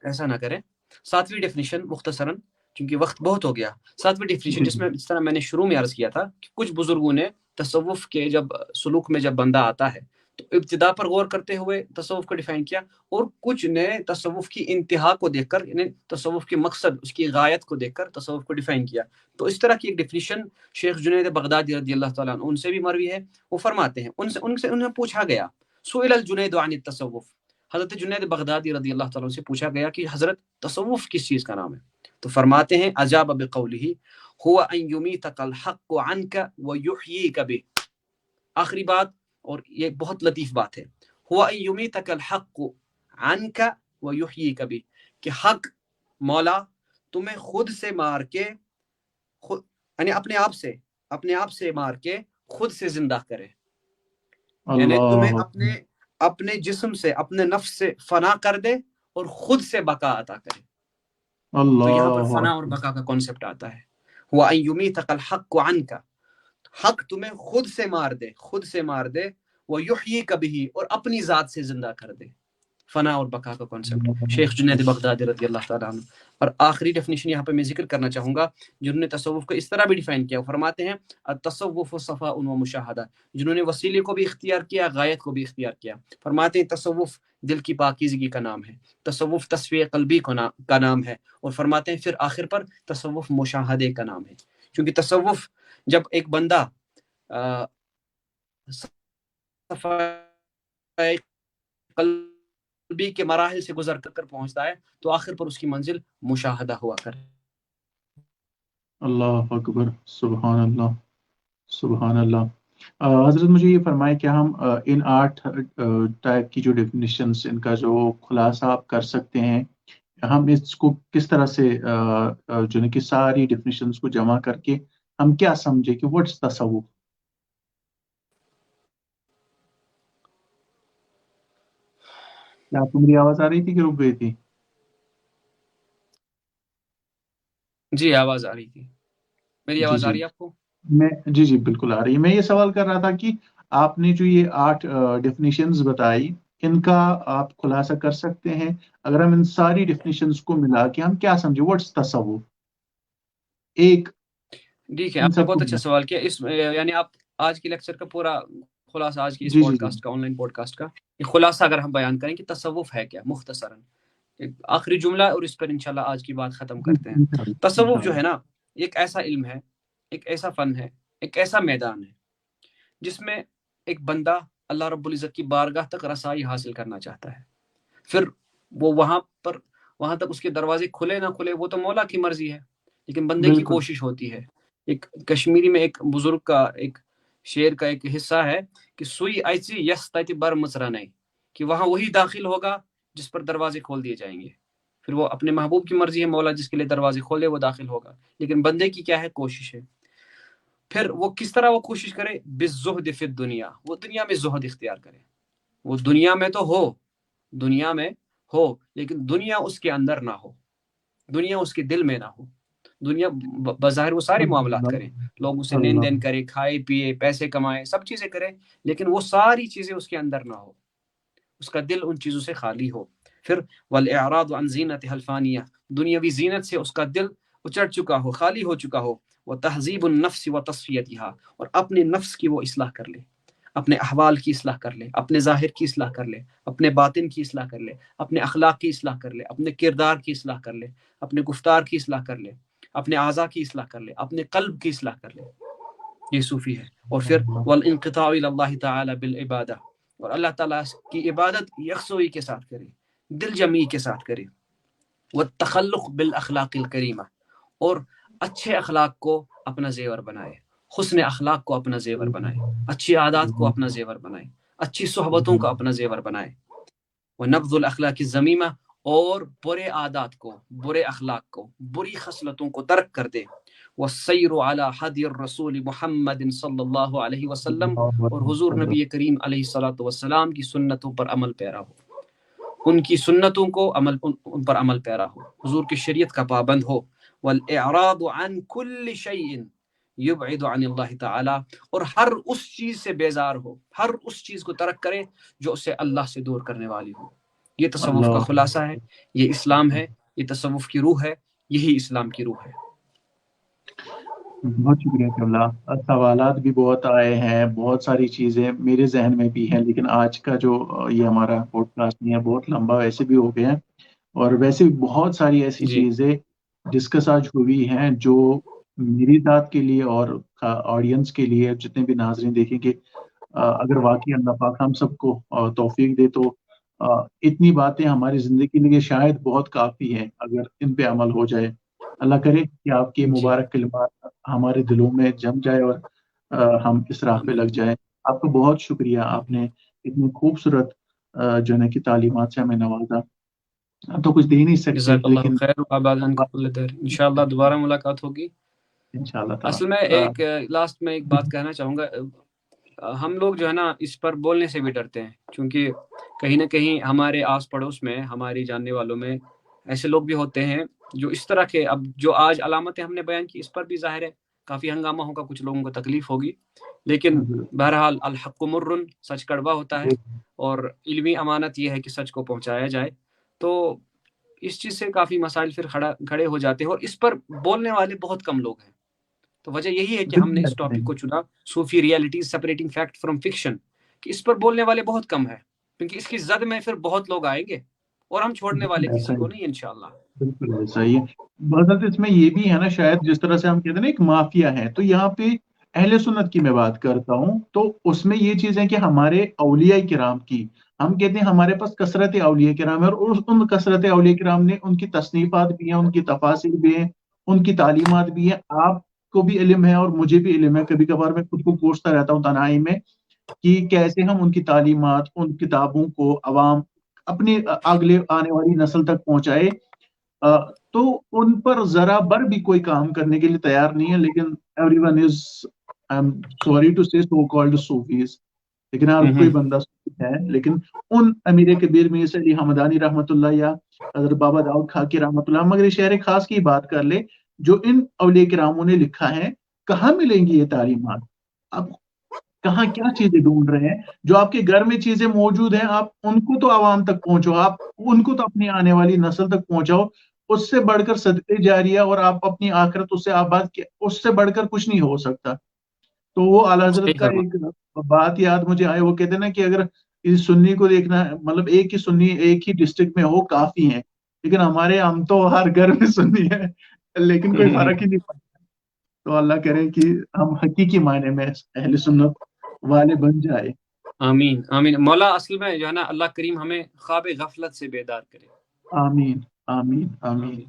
ایسا نہ کریں. ساتویں ڈیفینیشن مختصراً کیونکہ وقت بہت ہو گیا. ساتویں ڈیفینیشن جس میں، جس طرح میں نے شروع میں عرض کیا تھا کہ کچھ بزرگوں نے تصوف کے جب سلوک میں جب بندہ آتا ہے تو ابتدا پر غور کرتے ہوئے تصوف کو ڈیفائن کیا، اور کچھ نے تصوف کی انتہا کو دیکھ کر، یعنی تصوف کے مقصد، اس کی غایت کو دیکھ کر تصوف کو ڈیفائن کیا. تو اس طرح کی ایک ڈیفینیشن شیخ جنید بغدادی رضی اللہ تعالیٰ عنہ ان سے بھی مروی ہے. وہ فرماتے ہیں انہیں پوچھا گیا، سئل الجنید عن التصوف، حضرت جنید بغدادی رضی اللہ تعالیٰ عنہ سے پوچھا گیا کہ حضرت تصوف کس چیز کا نام ہے؟ تو فرماتے ہیں اجاب بقولہ هو ان یمیتک الحق عنک ویحییک بہ. آخری بات، اور یہ بہت لطیف بات ہے، هو ان یمیتک الحق عنک ویحییک بہ، کہ حق مولا تمہیں خود سے مار کے، یعنی اپنے آپ سے مار کے خود سے زندہ کرے، یعنی تمہیں اپنے جسم سے، اپنے نفس سے فنا کر دے اور خود سے بقا عطا کرے. تو یہاں پر فنا اور بقا کا کانسیپٹ آتا ہے. وَأَن يُمِيتَكَ الْحَقُّ عَنْكَ، حق تمہیں خود سے مار دے وَيُحْيِيكَ بِهِ، اور اپنی ذات سے زندہ کر دے. فنا اور بقا کا کانسیپٹ شیخ جنید بغدادی رضی اللہ تعالیٰ عنہ. اور آخری ڈیفینیشن یہاں پہ میں ذکر کرنا چاہوں گا جنہوں نے تصوف کو اس طرح بھی ڈیفائن کیا. وہ فرماتے ہیں التصوف صفاء و مشاہدہ، جنہوں نے وسیلے کو بھی اختیار کیا، غایت کو بھی اختیار کیا. فرماتے ہیں تصوف دل کی پاکیزگی کا نام ہے، تصوف تصفیہ قلبی کا نام ہے، اور فرماتے ہیں پھر آخر پر تصوف مشاہدے کا نام ہے. کیونکہ تصوف جب ایک بندہ قلبی کے مراحل سے گزر کر پہنچتا ہے تو آخر پر اس کی منزل مشاہدہ ہوا کرے. اللہ اکبر، سبحان اللہ، سبحان اللہ. حضرت مجھے یہ فرمائے کہ ہم ان 8 ٹائپ کی جو ڈیفینیشنز، ان کا جو خلاصہ آپ کر سکتے ہیں، ہم اس کو کس طرح سے جو کہ ساری ڈیفینیشنز کو جمع کر کے ہم کیا سمجھے کہ واٹس تصوف؟ کیا آپ کو میری آواز آ رہی تھی کہ رک گئی تھی؟ جی آواز آ رہی تھی. میری آواز آ رہی ہے آپ کو؟ جی بالکل آ رہی ہے. میں یہ سوال کر رہا تھا کہ آپ نے جو یہ 8 ڈیفینیشنز بتائی، ان کا آپ خلاصہ کر سکتے ہیں؟ اگر ہم ان ساری ڈیفینیشنز کو ملا کے ہم کیا سمجھے واٹس تصوف؟ ٹھیک ہے، آپ نے بہت اچھا سوال کیا. اس یعنی آپ آج کی لیکچر کا پورا خلاصہ، آج کی اس پوڈ کاسٹ کا، آن لائن پوڈ کاسٹ کا خلاصہ اگر ہم بیان کریں کہ تصوف ہے کیا، مختصراً آخری جملہ، اور اس پر انشاءاللہ آج کی بات ختم کرتے ہیں. تصوف جو ہے نا، ایک ایسا علم ہے، ایک ایسا فن ہے، ایک ایسا میدان ہے جس میں ایک بندہ اللہ رب العزت کی بارگاہ تک رسائی حاصل کرنا چاہتا ہے. پھر وہ وہاں تک اس کے دروازے کھلے نہ کھلے وہ تو مولا کی مرضی ہے، لیکن بندے کی کوشش ہوتی ہے. ایک کشمیری میں ایک بزرگ کا ایک شعر کا ایک حصہ ہے کہ سوئی ایسی یس تیتی بر مصرنے، کہ وہاں وہی داخل ہوگا جس پر دروازے کھول دیے جائیں گے. پھر وہ اپنے محبوب کی مرضی ہے، مولا جس کے لیے دروازے کھولے وہ داخل ہوگا، لیکن بندے کی کیا ہے؟ کوشش ہے. پھر وہ کس طرح وہ کوشش کرے؟ بالزہد فی الدنیا، وہ دنیا میں زہد اختیار کرے. وہ دنیا میں تو ہو، دنیا میں ہو، لیکن دنیا اس کے اندر نہ ہو، دنیا اس کے دل میں نہ ہو. دنیا بظاہر وہ سارے معاملات کریں، لوگوں سے لین دین کرے، کھائے پیے، پیسے کمائے، سب چیزیں کرے، لیکن وہ ساری چیزیں اس کے اندر نہ ہو، اس کا دل ان چیزوں سے خالی ہو. پھر والاعراض عن زینتها الفانیہ، دنیاوی زینت سے اس کا دل اچڑ چکا ہو، خالی ہو چکا ہو. وتہذیب النفس وتصفیتها، اور اپنے نفس کی وہ اصلاح کر لے، اپنے احوال کی اصلاح کر لے، اپنے ظاہر کی اصلاح کر لے، اپنے باطن کی اصلاح کر لے، اپنے اخلاق کی اصلاح کر لے، اپنے کردار کی اصلاح کر لے، اپنے گفتار کی اصلاح کر لے، اپنے اعضاء کی اصلاح کر لے، اپنے قلب کی اصلاح کر لے. یہ صوفی ہے. اور پھر والانقطاع الی اللہ تعالی بالعبادہ، اور اللہ تعالیٰ کی عبادت یکسوئی کے ساتھ کرے، دل جمعی کے ساتھ کرے. والتخلق بالاخلاق الکریمہ، اور اچھے اخلاق کو اپنا زیور بنائے، حسن اخلاق کو اپنا زیور بنائے، اچھی عادات کو اپنا زیور بنائے، اچھی صحبتوں کو اپنا زیور بنائے. ونبذ الاخلاق الذمیمہ، اور برے عادات کو، برے اخلاق کو، بری خصلتوں کو ترک کر دے. والسیر علی حدی الرسول محمد صلی اللہ علیہ وسلم، اور حضور نبی کریم علیہ الصلوۃ والسلام کی سنتوں پر عمل پیرا ہو، ان کی سنتوں کو ان پر عمل پیرا ہو، حضور کی شریعت کا پابند ہو. والاعراض عن کل شیء یبعد عن اللہ تعالی، اور ہر اس چیز سے بیزار ہو، ہر اس چیز کو ترک کرے جو اسے اللہ سے دور کرنے والی ہو. یہ تصوف کا خلاصہ ہے، یہ اسلام ہے، یہ تصوف کی روح ہے، یہی اسلام کی روح ہے. بہت شکریہ قبلہ. سوالات بھی بہت آئے ہیں، بہت ساری چیزیں میرے ذہن میں بھی ہیں، لیکن آج کا جو یہ ہمارا پوڈ کاسٹ نہیں ہے، بہت لمبا ویسے بھی ہو گیا ہے، اور ویسے بھی بہت ساری ایسی چیزیں ڈسکس آج ہوئی ہیں جو میری ذات کے لیے اور آڈینس کے لیے، جتنے بھی ناظرین دیکھیں کہ اگر واقعی اللہ پاک ہم سب کو توفیق دے تو اتنی باتیں ہماری زندگی کے لیے شاید بہت کافی ہیں اگر ان پہ عمل ہو جائے. اللہ کرے کہ آپ کے مبارک کلمات ہمارے دلوں میں جم جائے اور ہم اس راہ پہ لگ جائیں. آپ کا بہت شکریہ، آپ نے اتنی خوبصورت جو ہے کہ تعلیمات سے ہمیں نوازا. ہم تو کچھ دے نہیں سکتے، جزاک اللہ لیکن خیر وآباد کل دیر. انشاءاللہ دوبارہ ملاقات ہوگی انشاءاللہ اصل میں. ایک لاسٹ میں ایک بات کہنا چاہوں گا، ہم لوگ جو ہے نا اس پر بولنے سے بھی ڈرتے ہیں، کیونکہ کہیں نہ کہیں ہمارے آس پڑوس میں، ہماری جاننے والوں میں ایسے لوگ بھی ہوتے ہیں جو اس طرح کے، اب جو آج علامتیں ہم نے بیان کی اس پر بھی ظاہر ہے کافی ہنگامہ ہوگا، کچھ لوگوں کو تکلیف ہوگی، لیکن بہرحال الحق مرن، سچ کڑوا ہوتا ہے، اور علمی امانت یہ ہے کہ سچ کو پہنچایا جائے. تو اس چیز سے کافی مسائل پھر کھڑے ہو جاتے ہیں، اور اس پر بولنے والے بہت کم لوگ ہیں. تو وجہ یہی ہے کہ ہم نے اس ٹاپک کو چنا، صوفی reality separating fact from fiction, کہ اس پر بولنے والے بہت کم ہیں، کیونکہ اس کی زد میں پھر بہت لوگ آئیں گے اور ہم چھوڑنے والے کسی کو نہیں انشاءاللہ. بالکل ایسا ہی ہے. بہت اس میں یہ بھی ہے نا، شاید جس طرح سے ہم کہتے ہیں نا ایک مافیا ہے، تو یہاں پہ اہل سنت کی میں بات کرتا ہوں، تو اس میں یہ چیز ہے کہ ہمارے اولیاء کرام کی، ہم کہتے ہیں ہمارے پاس کثرت اولیاء کرام ہے، اور ان کثرت اولیاء کرام نے ان کی تصنیفات بھی ہیں، ان کی تفاسیر بھی ہیں، ان کی تعلیمات بھی ہیں. آپ کو بھی علم ہے اور مجھے بھی علم ہے، کبھی کبھار میں خود کو کوستا رہتا ہوں تنہائی میں کہ کیسے ہم ان کی تعلیمات، ان کتابوں کو عوام اپنے اگلے آنے والی نسل تک پہنچائے. تو ان پر ذرا بر بھی کوئی کام کرنے کے لیے تیار نہیں ہے، لیکن every one is, I am sorry to say, so called Sufis, لیکن ہر کوئی بندہ صوفی ہے. لیکن ان امیر کبیر میر علی حمدانی رحمۃ اللہ یا حضرت بابا داؤد خاکی رحمۃ اللہ، مگر شہر خاص کی بات کر لے، جو ان اولیاء کراموں نے لکھا ہے، کہاں ملیں گی یہ تعلیمات؟ اب کہاں کیا چیزیں ڈھونڈ رہے ہیں؟ جو آپ کے گھر میں چیزیں موجود ہیں، آپ ان کو تو عوام تک پہنچو، آپ ان کو تو اپنی آنے والی نسل تک پہنچاؤ. اس سے بڑھ کر صدقے جاریہ اور آپ اپنی آخرت اس سے آباد کیا، اس سے بڑھ کر کچھ نہیں ہو سکتا. تو وہ اعلیٰ حضرت کا ایک بات یاد مجھے آئے، وہ کہتے ہیں نا کہ اگر اس سنی کو دیکھنا ہے، مطلب ایک ہی سنی ایک ہی ڈسٹرکٹ میں ہو کافی ہیں، لیکن ہمارے ہم تو ہر گھر میں سنی ہے، لیکن کوئی فرق ہی نہیں پڑتا. تو اللہ کرے کہ ہم حقیقی معنی میں اہل سنت والے بن جائے. آمین آمین. مولا اصل میں جو ہے نا اللہ کریم ہمیں خواب غفلت سے بیدار کرے. آمین آمین آمین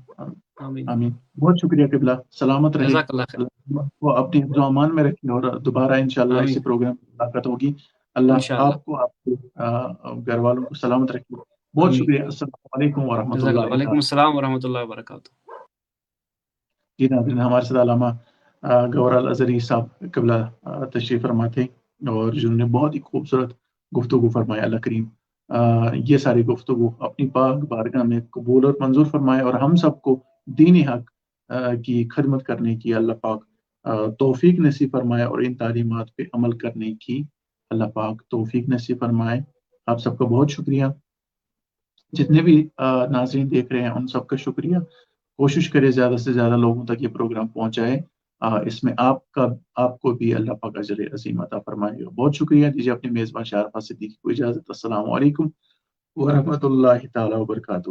آمین. آمین. بہت شکریہ قبلہ، سلامت رہے، جزاک اللہ خیر. وہ اپنی حفظ و امان میں رکھیں، اور دوبارہ انشاءاللہ اسی پروگرام میں ملاقات ہوگی. اللہ آپ کو، آپ کے گھر والوں کو سلامت رکھے. بہت شکریہ. السلام علیکم ورحمۃ اللہ. وعلیکم السلام ورحمۃ اللہ وبرکاتہ. جی ناظرین، ہمارے ساتھ علامہ گورال ازری صاحب قبلہ تشریف فرما تھے، اور جنہوں نے بہت ہی خوبصورت گفتگو فرمایا. اللہ کریم یہ ساری گفتگو اپنی پاک بارگاہ میں قبول اور منظور فرمائے، اور ہم سب کو دین حق کی خدمت کرنے کی اللہ پاک توفیق نصیب فرمائے، اور ان تعلیمات پہ عمل کرنے کی اللہ پاک توفیق نصیب فرمائے. آپ سب کا بہت شکریہ. جتنے بھی ناظرین دیکھ رہے ہیں ان سب کا شکریہ. کوشش کرے زیادہ سے زیادہ لوگوں تک یہ پروگرام پہنچائے. اس میں آپ کو بھی اللہ پاک اجر عظیم عطا فرمائے گا. بہت شکریہ. دیجیے اپنے میزبان شارفہ صدیقی کو اجازت. السلام علیکم ورحمۃ اللہ تعالیٰ وبرکاتہ.